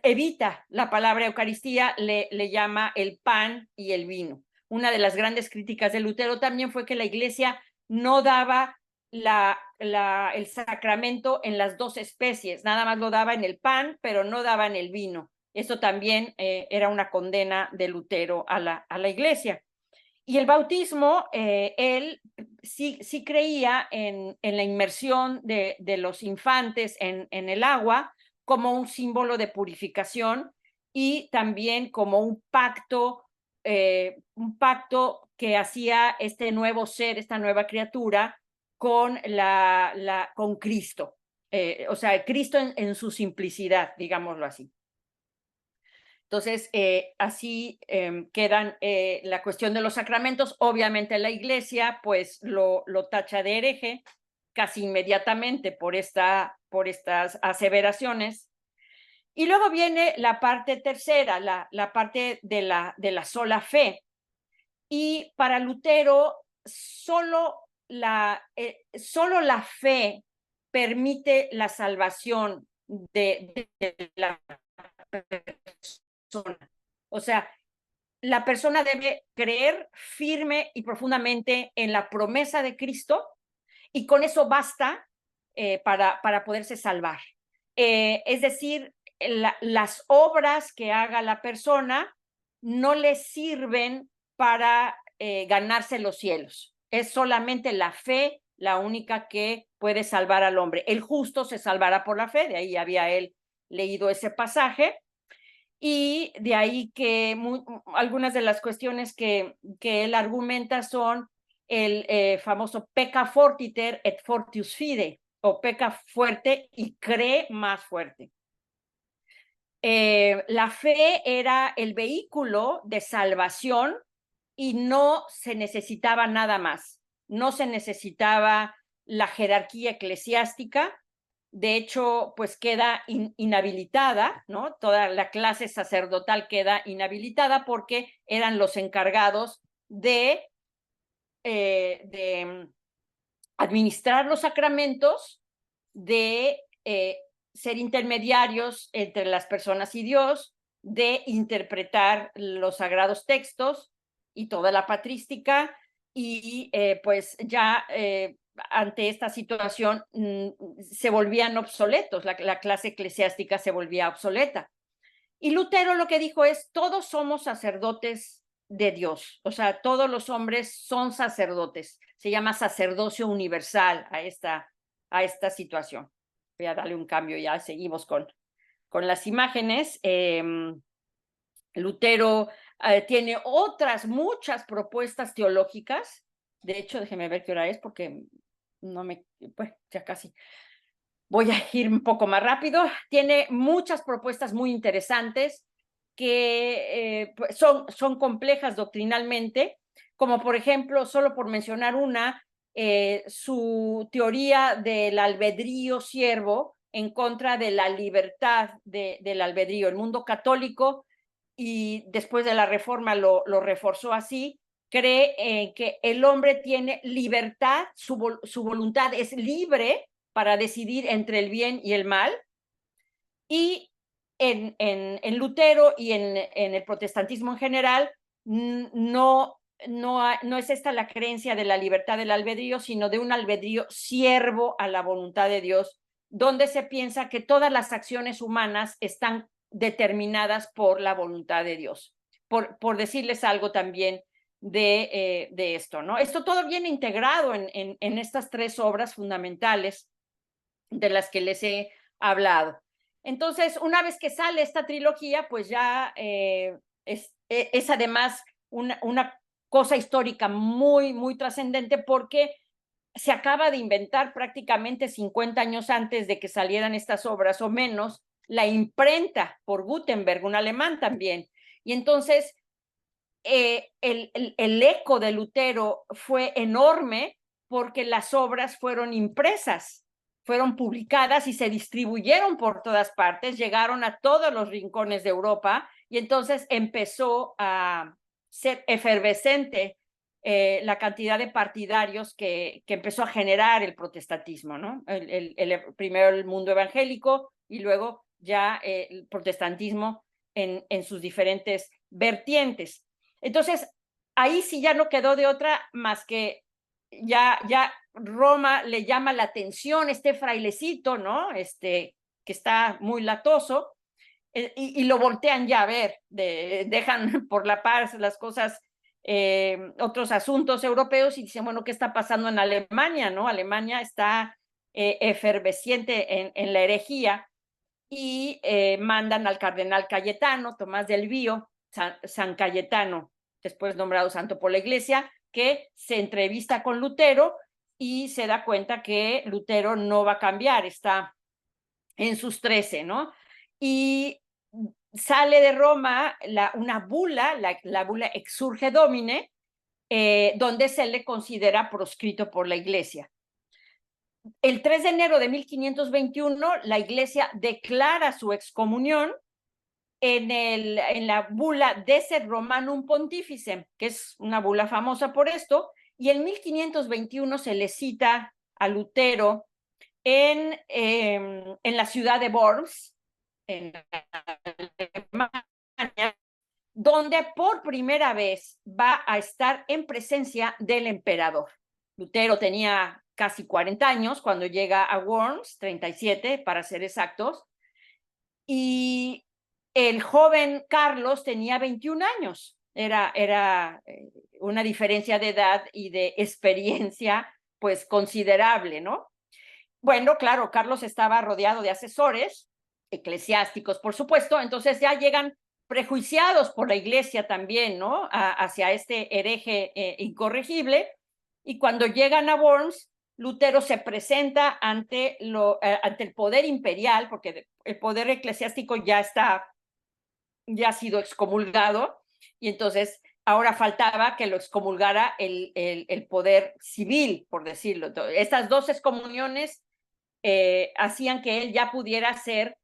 evita la palabra Eucaristía, le llama el pan y el vino. Una de las grandes críticas de Lutero también fue que la Iglesia no daba el sacramento en las dos especies, nada más lo daba en el pan, pero no daba en el vino. Eso también era una condena de Lutero a la Iglesia. Y el bautismo, él sí creía en la inmersión de los infantes en el agua como un símbolo de purificación, y también como un pacto que hacía este nuevo ser, esta nueva criatura, con con Cristo. O sea, Cristo en su simplicidad, digámoslo así. Entonces, así quedan la cuestión de los sacramentos. Obviamente la Iglesia pues lo tacha de hereje casi inmediatamente por estas aseveraciones. Y luego viene la parte tercera, la parte de la sola fe. Y para Lutero, solo la fe permite la salvación de la persona. O sea, la persona debe creer firme y profundamente en la promesa de Cristo, y con eso basta para poderse salvar. Es decir, las obras que haga la persona no le sirven para ganarse los cielos. Es solamente la fe la única que puede salvar al hombre. El justo se salvará por la fe, de ahí había él leído ese pasaje. Y de ahí que algunas de las cuestiones que él argumenta son el famoso pecca fortiter et fortius fide, o peca fuerte y cree más fuerte. La fe era el vehículo de salvación y no se necesitaba nada más. No se necesitaba la jerarquía eclesiástica. De hecho, pues queda inhabilitada, ¿no? Toda la clase sacerdotal queda inhabilitada porque eran los encargados de administrar los sacramentos, de ser intermediarios entre las personas y Dios, de interpretar los sagrados textos y toda la patrística, y pues ya ante esta situación se volvían obsoletos, la clase eclesiástica se volvía obsoleta. Y Lutero lo que dijo es: todos somos sacerdotes de Dios, o sea, todos los hombres son sacerdotes. Se llama sacerdocio universal a esta situación. Voy a darle un cambio, ya seguimos con las imágenes. Lutero tiene muchas propuestas teológicas. De hecho, déjeme ver qué hora es, porque pues ya casi. Voy a ir un poco más rápido. Tiene muchas propuestas muy interesantes que son complejas doctrinalmente, como por ejemplo, solo por mencionar una, su teoría del albedrío siervo en contra de la libertad del albedrío. El mundo católico, y después de la Reforma lo reforzó así, cree que el hombre tiene libertad, su voluntad es libre para decidir entre el bien y el mal. Y en Lutero y en el protestantismo en general, no no es esta la creencia de la libertad del albedrío, sino de un albedrío siervo a la voluntad de Dios, donde se piensa que todas las acciones humanas están determinadas por la voluntad de Dios. Por decirles algo también de esto, ¿no? Esto todo viene integrado en estas tres obras fundamentales de las que les he hablado. Entonces, una vez que sale esta trilogía, pues ya es además una cosa histórica muy, muy trascendente, porque se acaba de inventar prácticamente 50 años antes de que salieran estas obras o menos, la imprenta por Gutenberg, un alemán también. Y entonces el eco de Lutero fue enorme porque las obras fueron impresas, fueron publicadas y se distribuyeron por todas partes, llegaron a todos los rincones de Europa y entonces empezó a ser efervescente la cantidad de partidarios que empezó a generar el protestantismo, ¿no? Primero el mundo evangélico y luego ya el protestantismo en sus diferentes vertientes. Entonces, ahí sí ya no quedó de otra más que ya Roma le llama la atención este frailecito, ¿no? Que está muy latoso, y lo voltean ya a ver, dejan por la paz las cosas, otros asuntos europeos y dicen, bueno, ¿qué está pasando en Alemania, no? Alemania está efervesciente en la herejía y mandan al cardenal Cayetano, Tomás del Vío, San Cayetano, después nombrado santo por la Iglesia, que se entrevista con Lutero y se da cuenta que Lutero no va a cambiar, está en sus 13, ¿no? Y sale de Roma una bula, la bula Exsurge Domine, donde se le considera proscrito por la Iglesia. El 3 de enero de 1521, la Iglesia declara su excomunión en la bula Decer Romanum Pontificem, que es una bula famosa por esto, y en 1521 se le cita a Lutero en la ciudad de Worms, en Alemania, donde por primera vez va a estar en presencia del emperador. Lutero tenía casi 40 años cuando llega a Worms, 37 para ser exactos, y el joven Carlos tenía 21 años. Era una diferencia de edad y de experiencia pues considerable, ¿no? Bueno, claro, Carlos estaba rodeado de asesores eclesiásticos, por supuesto, entonces ya llegan prejuiciados por la iglesia también, ¿no? Hacia este hereje incorregible, y cuando llegan a Worms, Lutero se presenta ante el poder imperial, porque el poder eclesiástico ya ha sido excomulgado, y entonces ahora faltaba que lo excomulgara el poder civil, por decirlo. Entonces, estas dos excomuniones hacían que él ya pudiera ser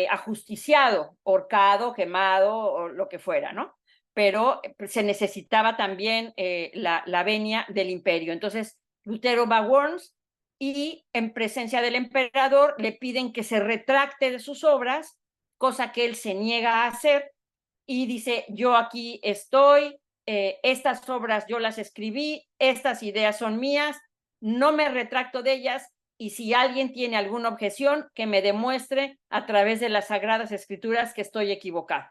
ajusticiado, horcado, quemado o lo que fuera, ¿no? Pero se necesitaba también la venia del imperio. Entonces, Lutero va a Worms y en presencia del emperador le piden que se retracte de sus obras, cosa que él se niega a hacer y dice, yo aquí estoy, estas obras yo las escribí, estas ideas son mías, no me retracto de ellas, y si alguien tiene alguna objeción, que me demuestre a través de las Sagradas Escrituras que estoy equivocado.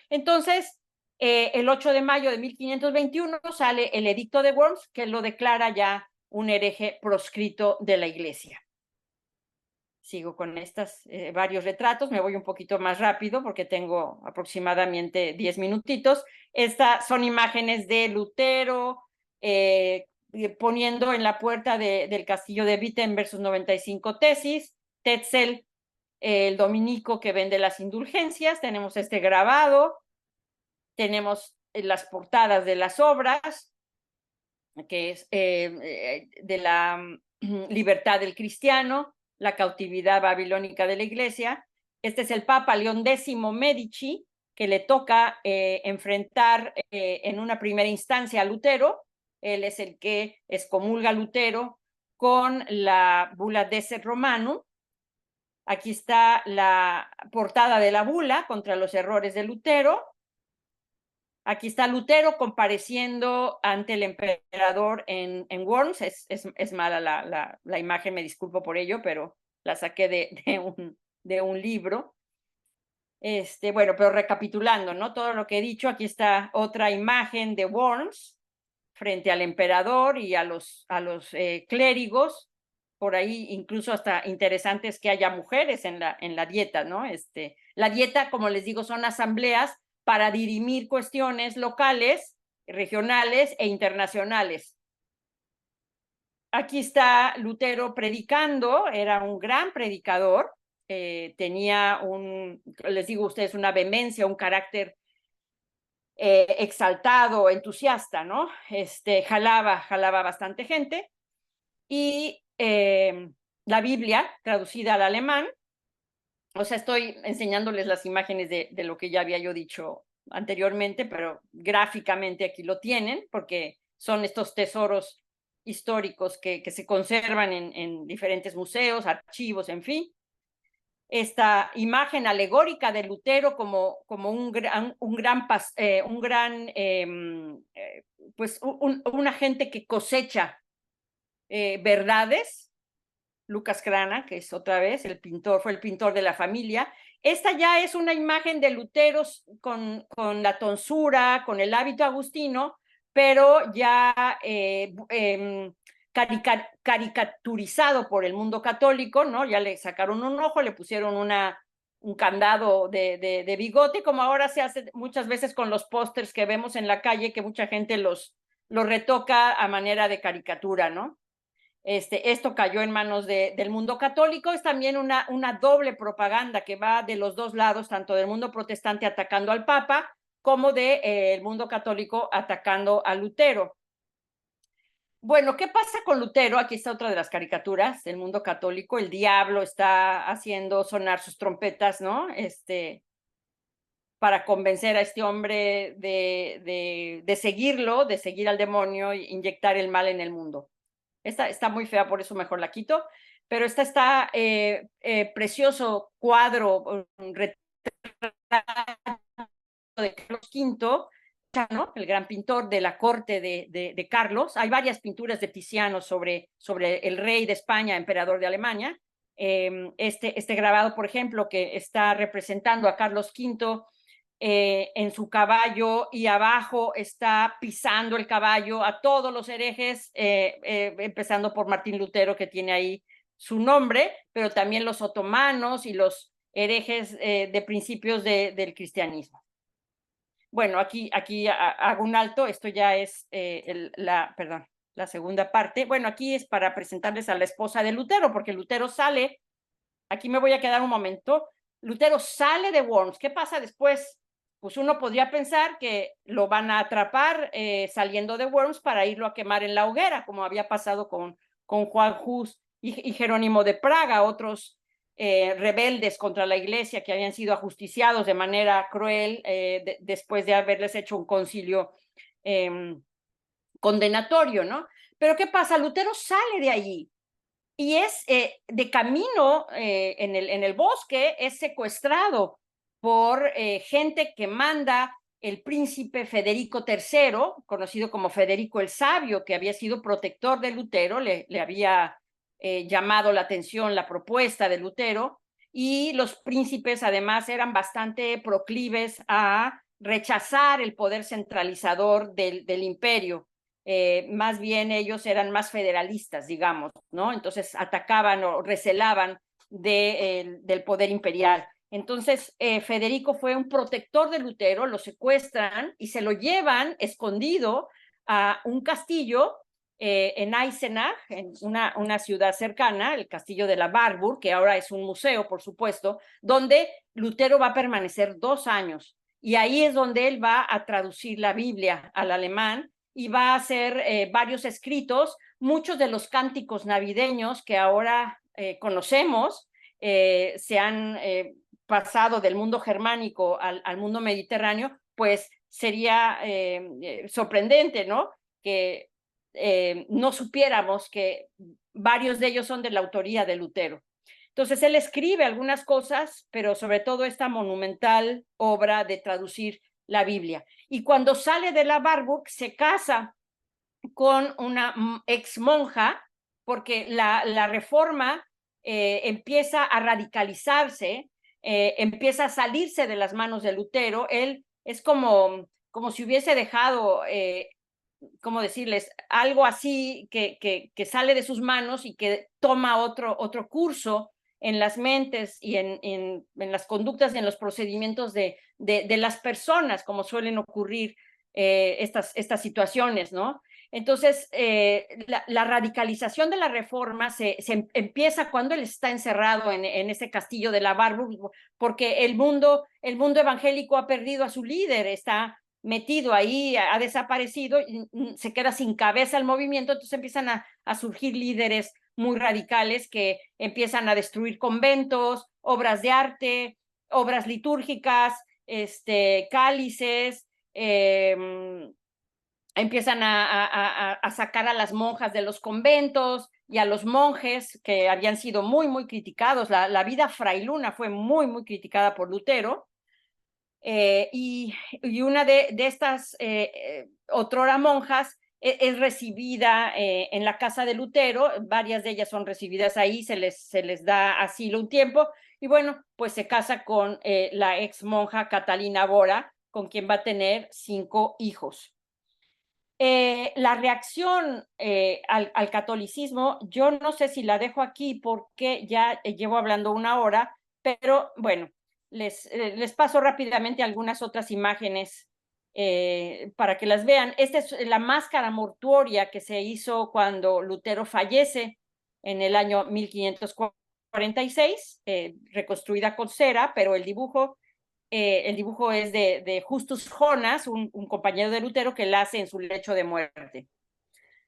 Entonces, el 8 de mayo de 1521 sale el Edicto de Worms, que lo declara ya un hereje proscrito de la Iglesia. Sigo con estos varios retratos, me voy un poquito más rápido porque tengo aproximadamente 10 minutitos. Estas son imágenes de Lutero, poniendo en la puerta del castillo de Wittenberg sus 95 tesis, Tetzel, el dominico que vende las indulgencias, tenemos este grabado, tenemos las portadas de las obras, que es de la libertad del cristiano, la cautividad babilónica de la iglesia. Este es el Papa León X Medici, que le toca enfrentar en una primera instancia a Lutero. Él es el que excomulga a Lutero con la bula Decer Romanum. Aquí está la portada de la bula contra los errores de Lutero. Aquí está Lutero compareciendo ante el emperador en Worms. Es mala la imagen, me disculpo por ello, pero la saqué de un libro. Bueno, pero recapitulando, ¿no? Todo lo que he dicho, aquí está otra imagen de Worms frente al emperador y a los clérigos. Por ahí incluso hasta interesante es que haya mujeres en la dieta, ¿no? La dieta, como les digo, son asambleas para dirimir cuestiones locales, regionales e internacionales. Aquí está Lutero predicando, era un gran predicador, tenía les digo a ustedes, una vehemencia, un carácter exaltado, entusiasta, ¿no? Jalaba bastante gente. Y la Biblia, traducida al alemán, o sea, estoy enseñándoles las imágenes de lo que ya había yo dicho anteriormente, pero gráficamente aquí lo tienen, porque son estos tesoros históricos que se conservan en diferentes museos, archivos, en fin. Esta imagen alegórica de Lutero como un agente que cosecha verdades. Lucas Crana, que es otra vez el pintor, fue el pintor de la familia. Esta ya es una imagen de Lutero con la tonsura, con el hábito agustino, pero ya caricaturizado por el mundo católico, ¿no? Ya le sacaron un ojo, le pusieron un candado de bigote, como ahora se hace muchas veces con los pósters que vemos en la calle, que mucha gente los retoca a manera de caricatura, ¿no? Esto cayó en manos del mundo católico. Es también una doble propaganda que va de los dos lados, tanto del mundo protestante atacando al Papa como del mundo católico atacando a Lutero. Bueno, ¿qué pasa con Lutero? Aquí está otra de las caricaturas del mundo católico. El diablo está haciendo sonar sus trompetas, ¿no? Para convencer a este hombre de seguirlo, de seguir al demonio e inyectar el mal en el mundo. Esta está muy fea, por eso mejor la quito, pero esta está precioso cuadro, un retrato de Carlos V, ¿no? El gran pintor de la corte de Carlos. Hay varias pinturas de Tiziano sobre el rey de España, emperador de Alemania. Este grabado, por ejemplo, que está representando a Carlos V en su caballo y abajo está pisando el caballo a todos los herejes, empezando por Martín Lutero, que tiene ahí su nombre, pero también los otomanos y los herejes de principios del cristianismo. Bueno, aquí hago un alto, esto ya es la segunda parte. Bueno, aquí es para presentarles a la esposa de Lutero, porque Lutero sale, aquí me voy a quedar un momento, Lutero sale de Worms. ¿Qué pasa después? Pues uno podría pensar que lo van a atrapar saliendo de Worms para irlo a quemar en la hoguera, como había pasado con Juan Hus y Jerónimo de Praga, otros rebeldes contra la iglesia que habían sido ajusticiados de manera cruel después de haberles hecho un concilio condenatorio, ¿no? Pero ¿qué pasa? Lutero sale de allí y es de camino en el bosque, es secuestrado por gente que manda el príncipe Federico III, conocido como Federico el Sabio, que había sido protector de Lutero, le había llamado la atención la propuesta de Lutero, y los príncipes además eran bastante proclives a rechazar el poder centralizador del imperio. Más bien ellos eran más federalistas, digamos, ¿no? Entonces atacaban o recelaban del poder imperial. Entonces, Federico fue un protector de Lutero, lo secuestran y se lo llevan escondido a un castillo en Eisenach, en una ciudad cercana, el castillo de la Warburg, que ahora es un museo, por supuesto, donde Lutero va a permanecer 2 años. Y ahí es donde él va a traducir la Biblia al alemán y va a hacer varios escritos. Muchos de los cánticos navideños que ahora conocemos se han pasado del mundo germánico al mundo mediterráneo, pues sería sorprendente, ¿no? Que no supiéramos que varios de ellos son de la autoría de Lutero. Entonces él escribe algunas cosas, pero sobre todo esta monumental obra de traducir la Biblia. Y cuando sale de la Warburg se casa con una ex monja, porque la reforma empieza a radicalizarse, empieza a salirse de las manos de Lutero. Él es como si hubiese dejado, ¿cómo decirles? Algo así que sale de sus manos y que toma otro curso en las mentes y en las conductas y en los procedimientos de las personas, como suelen ocurrir estas situaciones, ¿no? Entonces, la radicalización de la reforma se empieza cuando él está encerrado en ese castillo de la Warburg, porque el mundo evangélico ha perdido a su líder, está metido ahí, ha desaparecido, se queda sin cabeza el movimiento, entonces empiezan a surgir líderes muy radicales que empiezan a destruir conventos, obras de arte, obras litúrgicas, cálices, empiezan a sacar a las monjas de los conventos y a los monjes que habían sido muy criticados. La vida frailuna fue muy criticada por Lutero. Y una de estas otrora monjas es recibida en la casa de Lutero, varias de ellas son recibidas ahí, se les da asilo un tiempo, y bueno, pues se casa con la ex monja Catalina Bora, con quien va a tener 5 hijos. La reacción al catolicismo, yo no sé si la dejo aquí porque ya llevo hablando 1 hora, pero bueno, les paso rápidamente algunas otras imágenes para que las vean. Esta es la máscara mortuoria que se hizo cuando Lutero fallece en el año 1546, reconstruida con cera, pero el dibujo es de Justus Jonas, un compañero de Lutero que la hace en su lecho de muerte.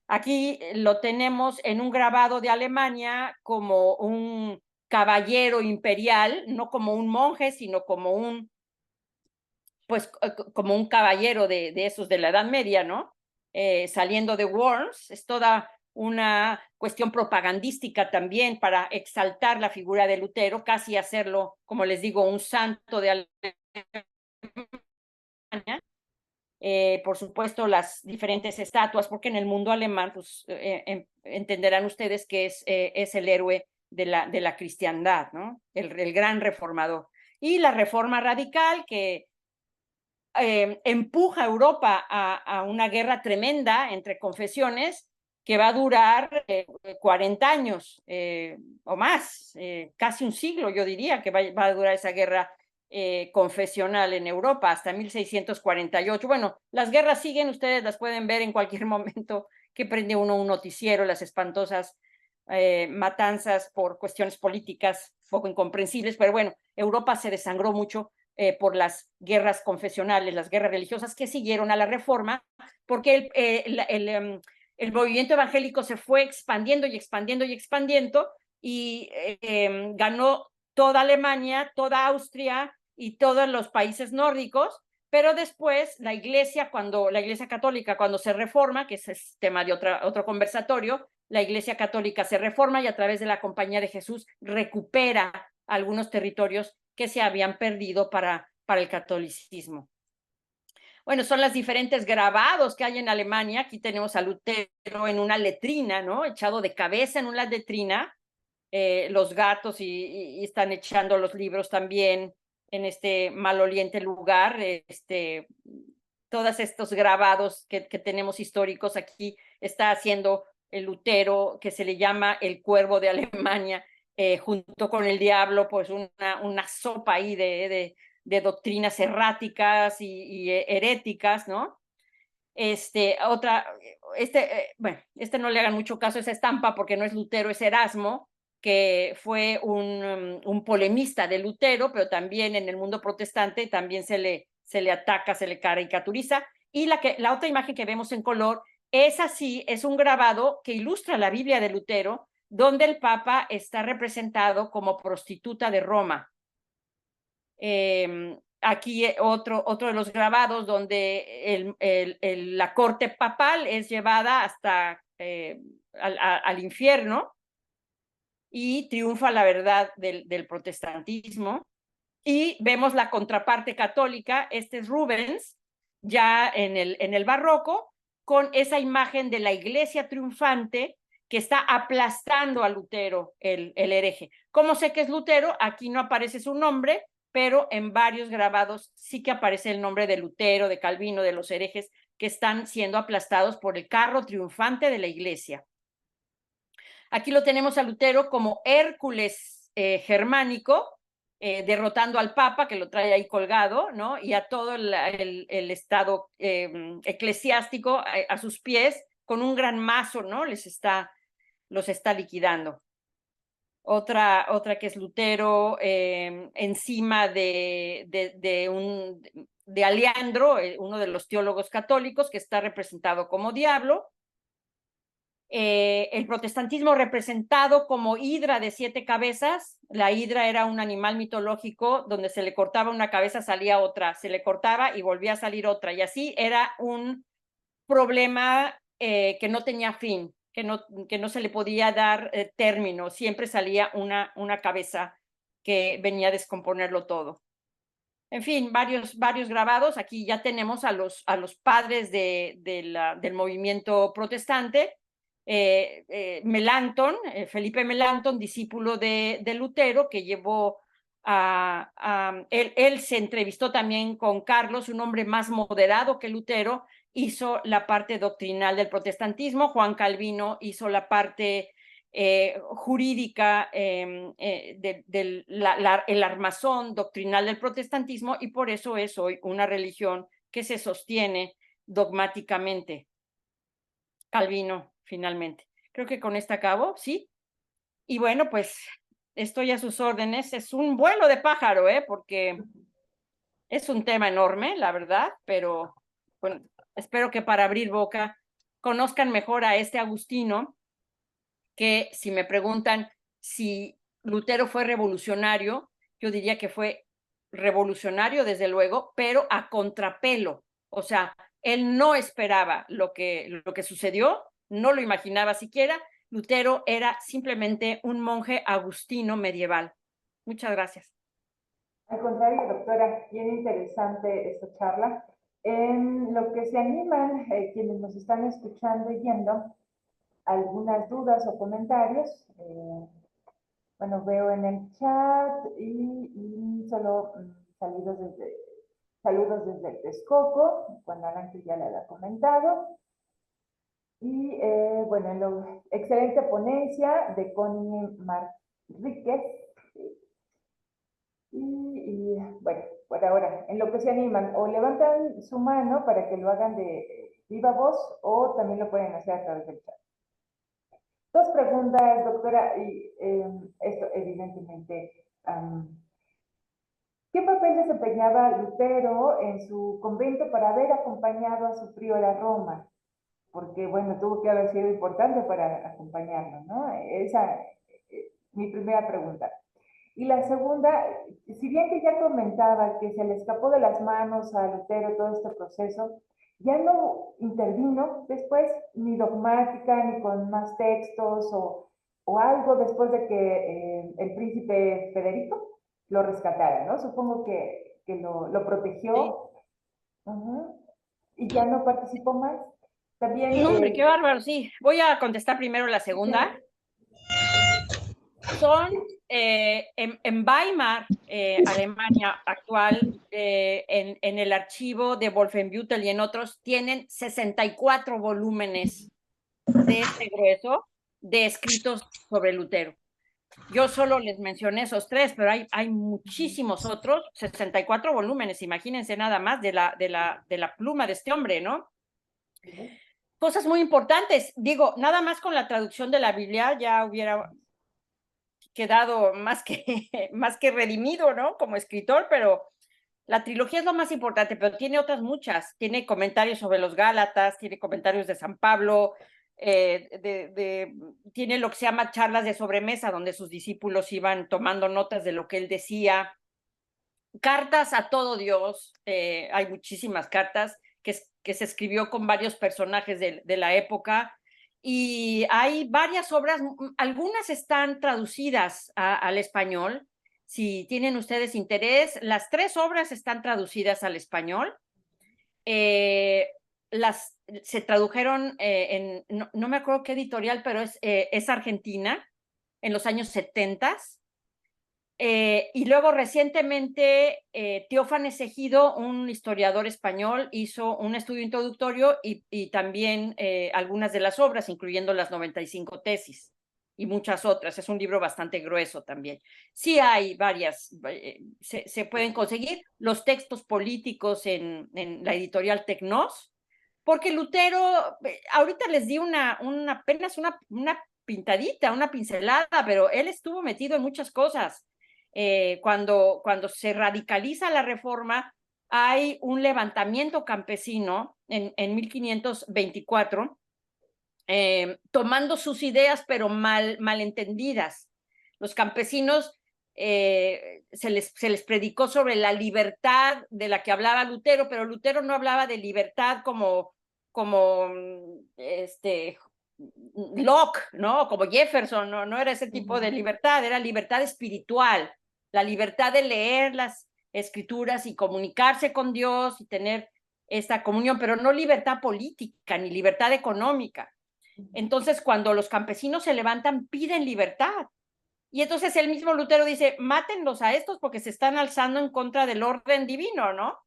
Aquí lo tenemos en un grabado de Alemania como un caballero imperial, no como un monje, sino como como un caballero de esos de la Edad Media, ¿no? Saliendo de Worms, es toda una cuestión propagandística también para exaltar la figura de Lutero, casi hacerlo, como les digo, un santo de Alemania. Por supuesto, las diferentes estatuas, porque en el mundo alemán, pues entenderán ustedes que es el héroe de la cristiandad, ¿no? El gran reformador. Y la reforma radical que empuja a Europa a una guerra tremenda entre confesiones que va a durar 40 años o más, casi un siglo, yo diría, que va a durar esa guerra confesional en Europa hasta 1648. Bueno, las guerras siguen, ustedes las pueden ver en cualquier momento que prende uno un noticiero, las espantosas matanzas por cuestiones políticas poco incomprensibles, pero bueno, Europa se desangró mucho por las guerras confesionales, las guerras religiosas que siguieron a la Reforma, porque el movimiento evangélico se fue expandiendo y ganó toda Alemania, toda Austria y todos los países nórdicos, pero después la Iglesia Católica, cuando se reforma, que es tema de otro conversatorio, la Iglesia Católica se reforma y a través de la Compañía de Jesús recupera algunos territorios que se habían perdido para el catolicismo. Bueno, son los diferentes grabados que hay en Alemania. Aquí tenemos a Lutero en una letrina, ¿no? Echado de cabeza en una letrina. Los gatos y están echando los libros también en este maloliente lugar. Todos estos grabados que tenemos históricos aquí está haciendo el Lutero, que se le llama el cuervo de Alemania, junto con el diablo, pues una sopa ahí de doctrinas erráticas y heréticas, ¿no? Bueno, no le hagan mucho caso a esa estampa porque no es Lutero, es Erasmo, que fue un polemista de Lutero, pero también en el mundo protestante también se le ataca, se le caricaturiza. Y la otra imagen que vemos en color es un grabado que ilustra la Biblia de Lutero, donde el Papa está representado como prostituta de Roma. Aquí otro de los grabados donde la corte papal es llevada hasta al infierno y triunfa la verdad del protestantismo. Y vemos la contraparte católica, este es Rubens, ya en el barroco, con esa imagen de la iglesia triunfante que está aplastando a Lutero, el hereje. ¿Cómo sé que es Lutero? Aquí no aparece su nombre, pero en varios grabados sí que aparece el nombre de Lutero, de Calvino, de los herejes que están siendo aplastados por el carro triunfante de la iglesia. Aquí lo tenemos a Lutero como Hércules germánico, derrotando al Papa, que lo trae ahí colgado, ¿no? Y a todo el estado eclesiástico a sus pies, con un gran mazo, ¿no? Los está liquidando. Otra que es Lutero encima de Aleandro, uno de los teólogos católicos, que está representado como diablo. El protestantismo representado como hidra de 7 cabezas. La hidra era un animal mitológico donde se le cortaba una cabeza, salía otra, se le cortaba y volvía a salir otra. Y así era un problema que no tenía fin, que no se le podía dar término. Siempre salía una cabeza que venía a descomponerlo todo. En fin, varios grabados. Aquí ya tenemos a los padres del movimiento protestante. Melanchthon, Felipe Melanchthon, discípulo de Lutero, que llevó él se entrevistó también con Carlos, un hombre más moderado que Lutero, hizo la parte doctrinal del protestantismo. Juan Calvino hizo la parte jurídica el armazón doctrinal del protestantismo, y por eso es hoy una religión que se sostiene dogmáticamente. Calvino, finalmente. Creo que con esta acabo, ¿sí? Y bueno, pues estoy a sus órdenes. Es un vuelo de pájaro, porque es un tema enorme, la verdad, pero bueno, espero que para abrir boca conozcan mejor a este Agustino, que si me preguntan si Lutero fue revolucionario, yo diría que fue revolucionario, desde luego, pero a contrapelo. O sea, él no esperaba lo que sucedió, no lo imaginaba siquiera. Lutero era simplemente un monje agustino medieval. Muchas gracias. Al contrario, doctora, bien interesante esta charla. En lo que se animan quienes nos están escuchando y viendo, algunas dudas o comentarios. Bueno, veo en el chat y solo saludos desde Texcoco, Juan Aranque ya le había comentado. Y bueno, en la excelente ponencia de Connie Marríquez. Y bueno, por ahora, en lo que se animan, o levantan su mano para que lo hagan de viva voz, o también lo pueden hacer a través del chat. Dos preguntas, doctora, y esto evidentemente, ¿qué papel desempeñaba Lutero en su convento para haber acompañado a su priora a Roma? Porque, bueno, tuvo que haber sido importante para acompañarlo, ¿no? Esa es mi primera pregunta. Y la segunda, si bien que ya comentaba que se le escapó de las manos a Lutero todo este proceso, ya no intervino después ni dogmática, ni con más textos o algo después de que el príncipe Federico lo rescatara, ¿no? Supongo que lo protegió. Sí. Y ya no participó más. También... No, hombre, qué bárbaro, sí. Voy a contestar primero la segunda. Son en Weimar, Alemania actual, en el archivo de Wolfenbüttel y en otros, tienen 64 volúmenes de este grueso de escritos sobre Lutero. Yo solo les mencioné esos 3, pero hay muchísimos otros, 64 volúmenes, imagínense nada más de la pluma de este hombre, ¿no? Cosas muy importantes, digo, nada más con la traducción de la Biblia ya hubiera quedado más que redimido, ¿no? Como escritor, pero la trilogía es lo más importante, pero tiene otras muchas. Tiene comentarios sobre los Gálatas, tiene comentarios de San Pablo, tiene lo que se llama charlas de sobremesa, donde sus discípulos iban tomando notas de lo que él decía. Cartas a todo Dios, hay muchísimas cartas que se escribió con varios personajes de la época, y hay varias obras, algunas están traducidas al español. si tienen ustedes interés. Las 3 obras están traducidas al español. Se tradujeron no me acuerdo qué editorial, pero es argentina, en los años 70. Y luego recientemente Teófanes Ejido, un historiador español, hizo un estudio introductorio y también algunas de las obras, incluyendo las 95 tesis y muchas otras. Es un libro bastante grueso también. Sí hay varias, se pueden conseguir los textos políticos en la editorial Tecnos, porque Lutero, ahorita les di apenas una pintadita, una pincelada, pero él estuvo metido en muchas cosas. Cuando se radicaliza la reforma, hay un levantamiento campesino en 1524, tomando sus ideas, pero malentendidas. Los campesinos se les predicó sobre la libertad de la que hablaba Lutero, pero Lutero no hablaba de libertad como Locke, ¿no? Como Jefferson, no era ese tipo de libertad, era libertad espiritual, la libertad de leer las escrituras y comunicarse con Dios y tener esta comunión, pero no libertad política ni libertad económica. Entonces, cuando los campesinos se levantan, piden libertad. Y entonces el mismo Lutero dice, mátenlos a estos porque se están alzando en contra del orden divino, ¿no?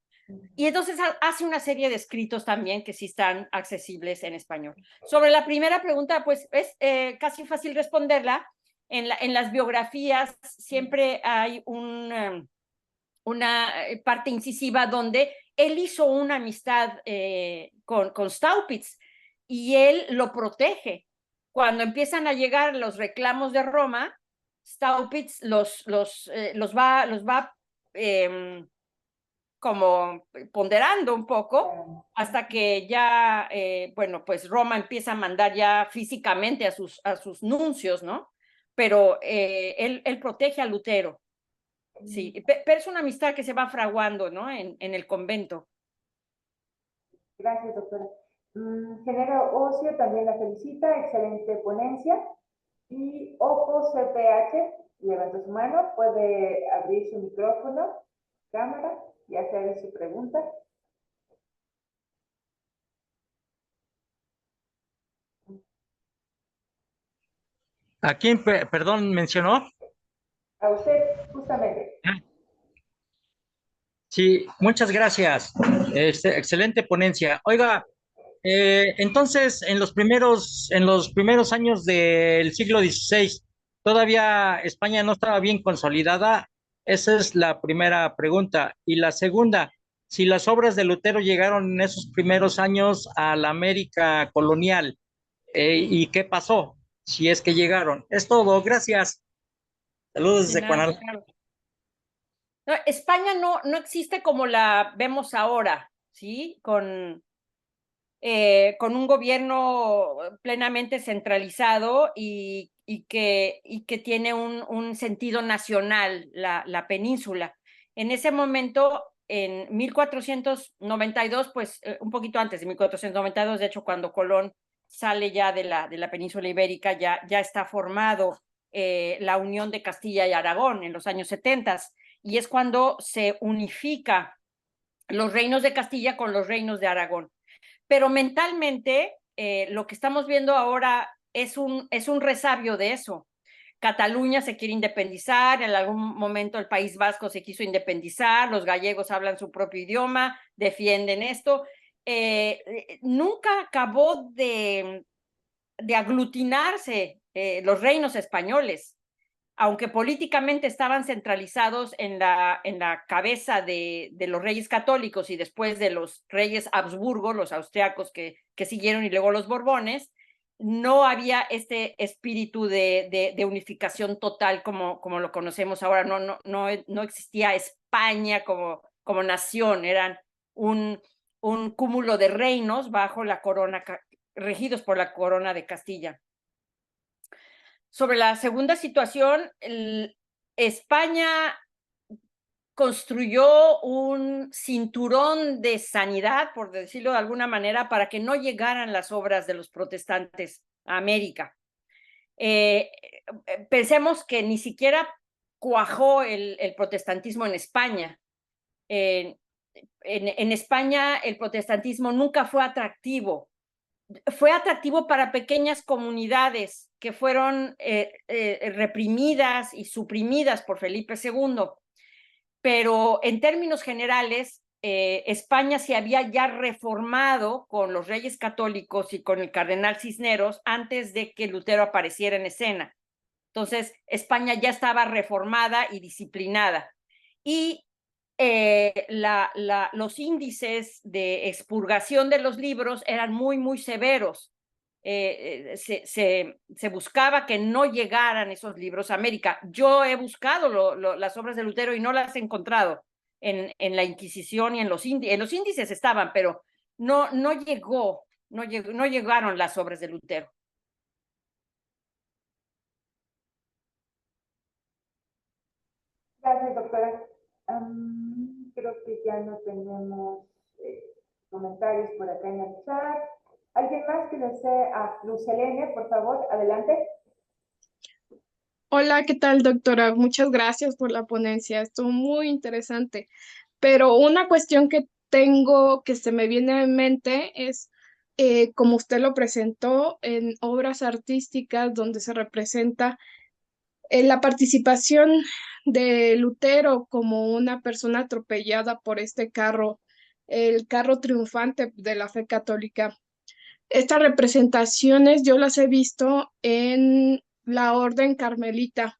Y entonces hace una serie de escritos también que sí están accesibles en español. Sobre la primera pregunta, pues es casi fácil responderla. En las biografías siempre hay una parte incisiva donde él hizo una amistad con Staupitz y él lo protege. Cuando empiezan a llegar los reclamos de Roma, Staupitz los va como ponderando un poco hasta que ya, bueno, pues Roma empieza a mandar ya físicamente a sus nuncios, ¿no? Pero él protege a Lutero. Sí, pero es una amistad que se va fraguando, ¿no? En el convento. Gracias, doctora. Género Ocio también la felicita, excelente ponencia. Y Opo CPH levantó su mano, puede abrir su micrófono, cámara y hacer su pregunta. ¿A quién, perdón, mencionó? A usted, justamente. Sí, muchas gracias. Excelente ponencia. Oiga, entonces, en los primeros años del siglo XVI, ¿todavía España no estaba bien consolidada? Esa es la primera pregunta. Y la segunda, si las obras de Lutero llegaron en esos primeros años a la América colonial, ¿y qué pasó? Si es que llegaron. Es todo. Gracias. Saludos De desde nada, Cuanal. claro. No, España no existe como la vemos ahora, ¿sí? Con un gobierno plenamente centralizado y que tiene un sentido nacional, la península. En ese momento, en 1492, pues un poquito antes de 1492, de hecho, cuando Colón sale ya de la península ibérica, ya está formado la Unión de Castilla y Aragón en los años 70, y es cuando se unifica los reinos de Castilla con los reinos de Aragón. Pero mentalmente lo que estamos viendo ahora es un resabio de eso. Cataluña se quiere independizar, en algún momento el País Vasco se quiso independizar, los gallegos hablan su propio idioma, defienden esto. Nunca acabó de aglutinarse los reinos españoles, aunque políticamente estaban centralizados en la cabeza de los reyes católicos y después de los reyes Habsburgo, los austriacos que siguieron y luego los Borbones, no había este espíritu de unificación total como lo conocemos ahora. No existía España como nación, eran un cúmulo de reinos bajo la corona, regidos por la corona de Castilla. Sobre la segunda situación, España construyó un cinturón de sanidad, por decirlo de alguna manera, para que no llegaran las obras de los protestantes a América. Pensemos que ni siquiera cuajó el protestantismo en España. En España el protestantismo nunca fue atractivo. Fue atractivo para pequeñas comunidades que fueron reprimidas y suprimidas por Felipe II. Pero en términos generales, España se había ya reformado con los reyes católicos y con el cardenal Cisneros antes de que Lutero apareciera en escena. Entonces, España ya estaba reformada y disciplinada. Y los índices de expurgación de los libros eran muy, muy severos. Se buscaba que no llegaran esos libros a América. Yo he buscado las obras de Lutero y no las he encontrado en la Inquisición y en los índices estaban, pero no llegaron las obras de Lutero. Gracias, doctora. Creo que ya no tenemos comentarios por acá en el chat. ¿Alguien más que desee? Luz Helene, por favor, adelante. Hola, ¿qué tal, doctora? Muchas gracias por la ponencia. Estuvo muy interesante. Pero una cuestión que tengo que se me viene en mente es, como usted lo presentó en obras artísticas donde se representa la participación de Lutero como una persona atropellada por este carro, el carro triunfante de la fe católica. Estas representaciones yo las he visto en la Orden Carmelita,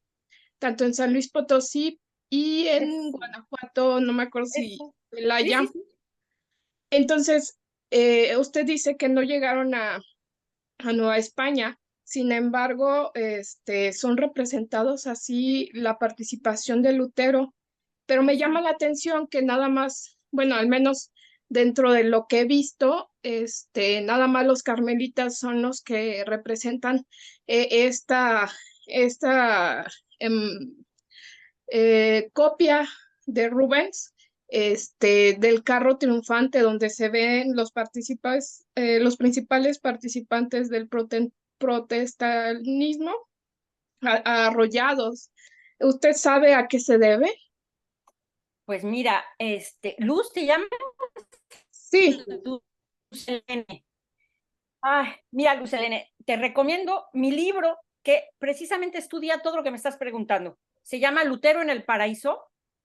tanto en San Luis Potosí y en Guanajuato, no me acuerdo si Celaya. Sí, sí, sí. Entonces, usted dice que no llegaron a Nueva España, sin embargo, son representados así la participación de Lutero, pero me llama la atención que nada más, bueno, al menos dentro de lo que he visto, nada más los carmelitas son los que representan esta copia de Rubens, del carro triunfante, donde se ven los los principales participantes del protestanismo arrollados. ¿Usted sabe a qué se debe? Pues mira, Luz, ¿te llama? Sí. Luz Helene. Ay, mira, Luz Helene, te recomiendo mi libro que precisamente estudia todo lo que me estás preguntando. Se llama Lutero en el Paraíso.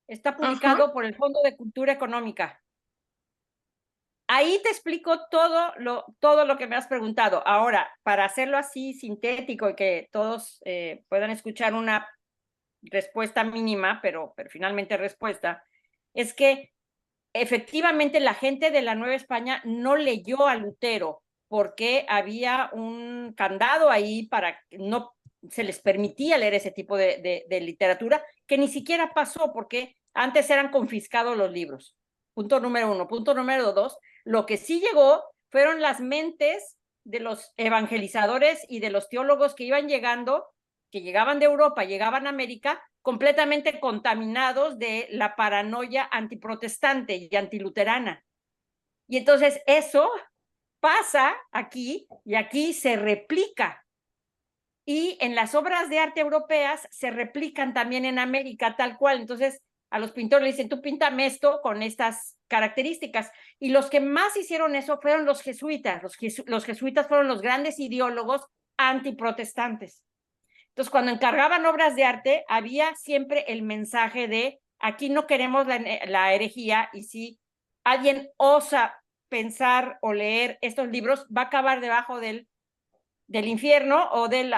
Está publicado por el Fondo de Cultura Económica. Ahí te explico todo lo que me has preguntado. Ahora, para hacerlo así sintético y que todos puedan escuchar una respuesta mínima, pero finalmente respuesta, es que efectivamente la gente de la Nueva España no leyó a Lutero porque había un candado ahí para que no se les permitía leer ese tipo de literatura, que ni siquiera pasó porque antes eran confiscados los libros. Punto número 1. Punto número 2, lo que sí llegó fueron las mentes de los evangelizadores y de los teólogos que iban llegando, que llegaban de Europa, llegaban a América, completamente contaminados de la paranoia antiprotestante y antiluterana. Y entonces eso pasa aquí y aquí se replica. Y en las obras de arte europeas se replican también en América tal cual. Entonces a los pintores le dicen, tú píntame esto con estas características. Y los que más hicieron eso fueron los jesuitas. Los jesuitas fueron los grandes ideólogos antiprotestantes. Entonces, cuando encargaban obras de arte, había siempre el mensaje de aquí no queremos la herejía, y si alguien osa pensar o leer estos libros, va a acabar debajo del infierno o del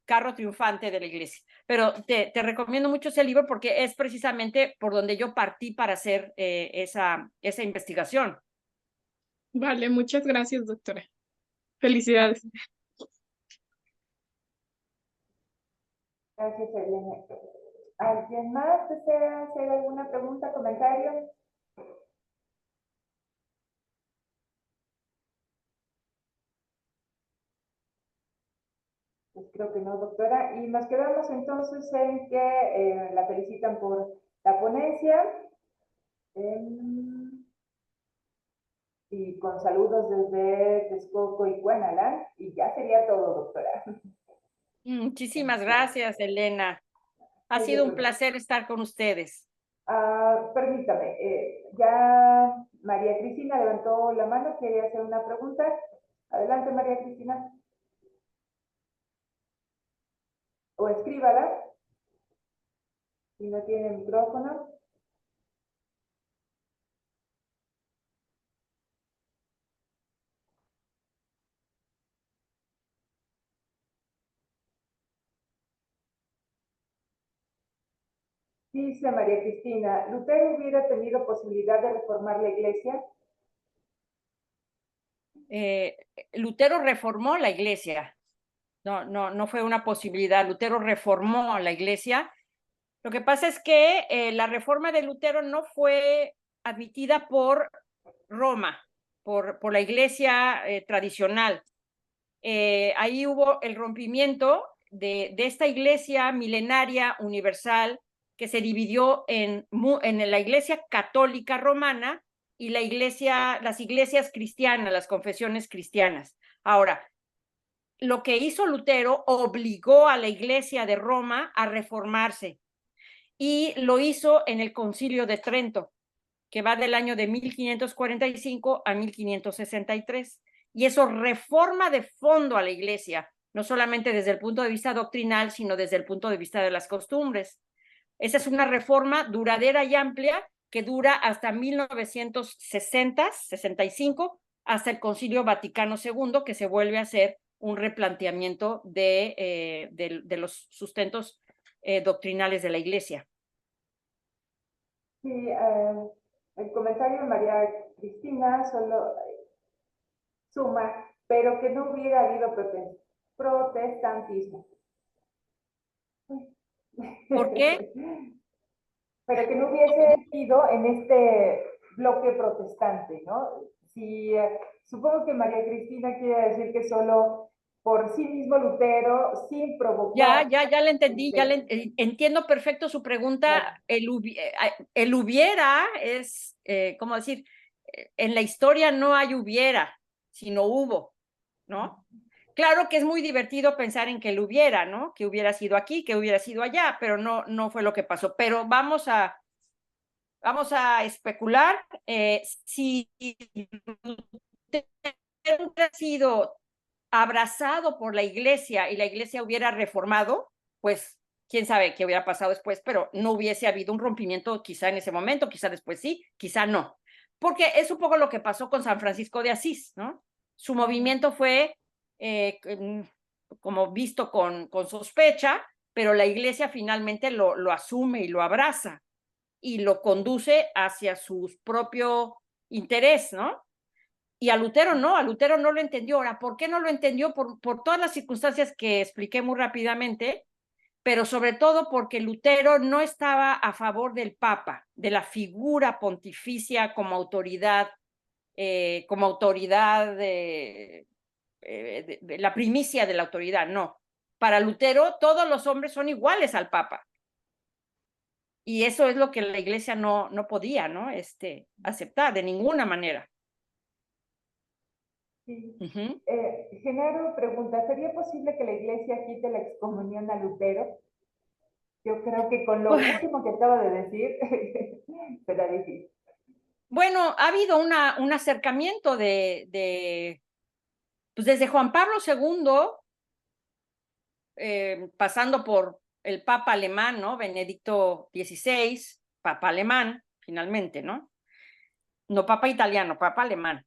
carro triunfante de la iglesia. Pero te recomiendo mucho ese libro porque es precisamente por donde yo partí para hacer esa investigación. Vale, muchas gracias, doctora. Felicidades. Gracias, Helene. ¿Alguien más desea hacer alguna pregunta, comentario? Pues creo que no, doctora. Y nos quedamos entonces en que la felicitan por la ponencia. Y con saludos desde Texcoco y Cuenalán. Y ya sería todo, doctora. Muchísimas gracias, Elena. Ha sido un placer estar con ustedes. Permítame, ya María Cristina levantó la mano, quiere hacer una pregunta. Adelante, María Cristina. O escríbala, si no tiene micrófono. Dice María Cristina, ¿Lutero hubiera tenido posibilidad de reformar la iglesia? Lutero reformó la iglesia. No fue una posibilidad. Lutero reformó la iglesia. Lo que pasa es que la reforma de Lutero no fue admitida por Roma, por la iglesia tradicional. Ahí hubo el rompimiento de esta iglesia milenaria universal que se dividió en la iglesia católica romana y las iglesias cristianas, las confesiones cristianas. Ahora, lo que hizo Lutero obligó a la iglesia de Roma a reformarse y lo hizo en el Concilio de Trento, que va del año de 1545 a 1563. Y eso reforma de fondo a la iglesia, no solamente desde el punto de vista doctrinal, sino desde el punto de vista de las costumbres. Esa es una reforma duradera y amplia que dura hasta 1965, hasta el Concilio Vaticano II, que se vuelve a hacer un replanteamiento de los sustentos doctrinales de la iglesia. Sí, el comentario de María Cristina solo suma, pero que no hubiera habido protestantismo. ¿Por qué? Pero que no hubiese sido en este bloque protestante, ¿no? Si, supongo que María Cristina quiere decir que solo por sí mismo Lutero, sin provocar. Ya la entendí, entiendo perfecto su pregunta. El hubiera es, ¿cómo decir? En la historia no hay hubiera, sino hubo, ¿no? Claro que es muy divertido pensar en que el hubiera, ¿no? Que hubiera sido aquí, que hubiera sido allá, pero no fue lo que pasó. Pero vamos a especular. Si hubiera sido abrazado por la iglesia y la iglesia hubiera reformado, pues quién sabe qué hubiera pasado después, pero no hubiese habido un rompimiento quizá en ese momento, quizá después sí, quizá no. Porque es un poco lo que pasó con San Francisco de Asís, ¿no? Su movimiento fue como visto con sospecha, pero la iglesia finalmente lo asume y lo abraza y lo conduce hacia su propio interés, ¿no? Y a Lutero no lo entendió. Ahora, ¿por qué no lo entendió? Por todas las circunstancias que expliqué muy rápidamente, pero sobre todo porque Lutero no estaba a favor del Papa, de la figura pontificia como autoridad de la primicia de la autoridad, no. Para Lutero, todos los hombres son iguales al Papa. Y eso es lo que la iglesia no podía, ¿no? Aceptar de ninguna manera. Sí. Genaro pregunta, ¿sería posible que la iglesia quite la excomunión a Lutero? Yo creo que con lo último que acabo de decir, será difícil. Bueno, ha habido un acercamiento pues desde Juan Pablo II, pasando por el Papa alemán, ¿no? Benedicto XVI, Papa alemán, finalmente, ¿no? No Papa italiano, Papa alemán.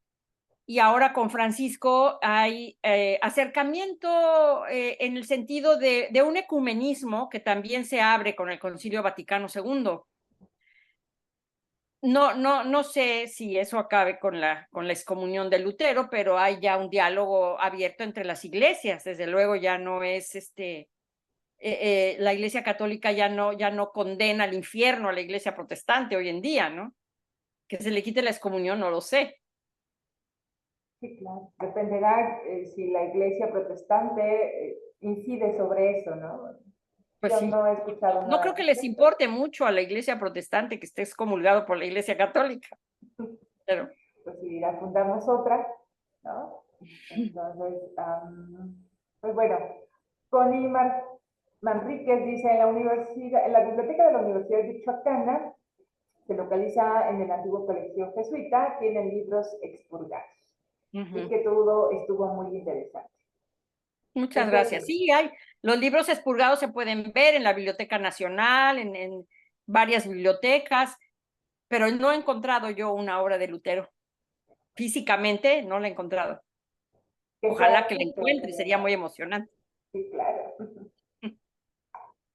Y ahora con Francisco hay acercamiento en el sentido de un ecumenismo que también se abre con el Concilio Vaticano II. No sé si eso acabe con la excomunión de Lutero, pero hay ya un diálogo abierto entre las iglesias. Desde luego ya no es la iglesia católica ya no condena al infierno a la iglesia protestante hoy en día, ¿no? Que se le quite la excomunión, no lo sé. Sí, claro. Dependerá si la iglesia protestante incide sobre eso, ¿no? Pues Yo sí. no he escuchado No nada. creo que les importe mucho a la iglesia protestante que esté excomulgado por la iglesia católica. Pero pues si la fundamos otra, ¿no? Entonces, pues bueno, Connie Manríquez dice, en la biblioteca de la Universidad de Michoacana, se localiza en el antiguo colegio jesuita, tienen libros expurgados. Y que todo estuvo muy interesante. Muchas gracias. Sí, los libros expurgados se pueden ver en la Biblioteca Nacional, en varias bibliotecas, pero no he encontrado yo una obra de Lutero. Físicamente no la he encontrado. Ojalá que la encuentre, sería muy emocionante. Sí, claro.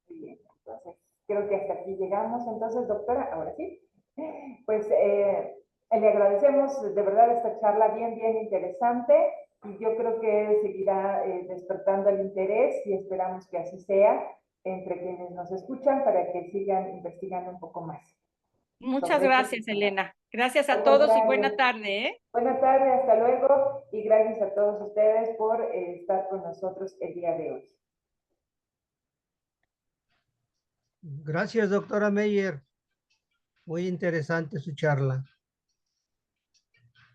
Muy bien, entonces creo que hasta aquí llegamos. Entonces, doctora, ahora sí, pues le agradecemos de verdad esta charla bien interesante y yo creo que seguirá despertando el interés y esperamos que así sea entre quienes nos escuchan para que sigan investigando un poco más. Muchas gracias, Elena. Gracias a todos y buena tarde, ¿eh? Buena tarde, hasta luego y gracias a todos ustedes por estar con nosotros el día de hoy. Gracias, doctora Meyer. Muy interesante su charla.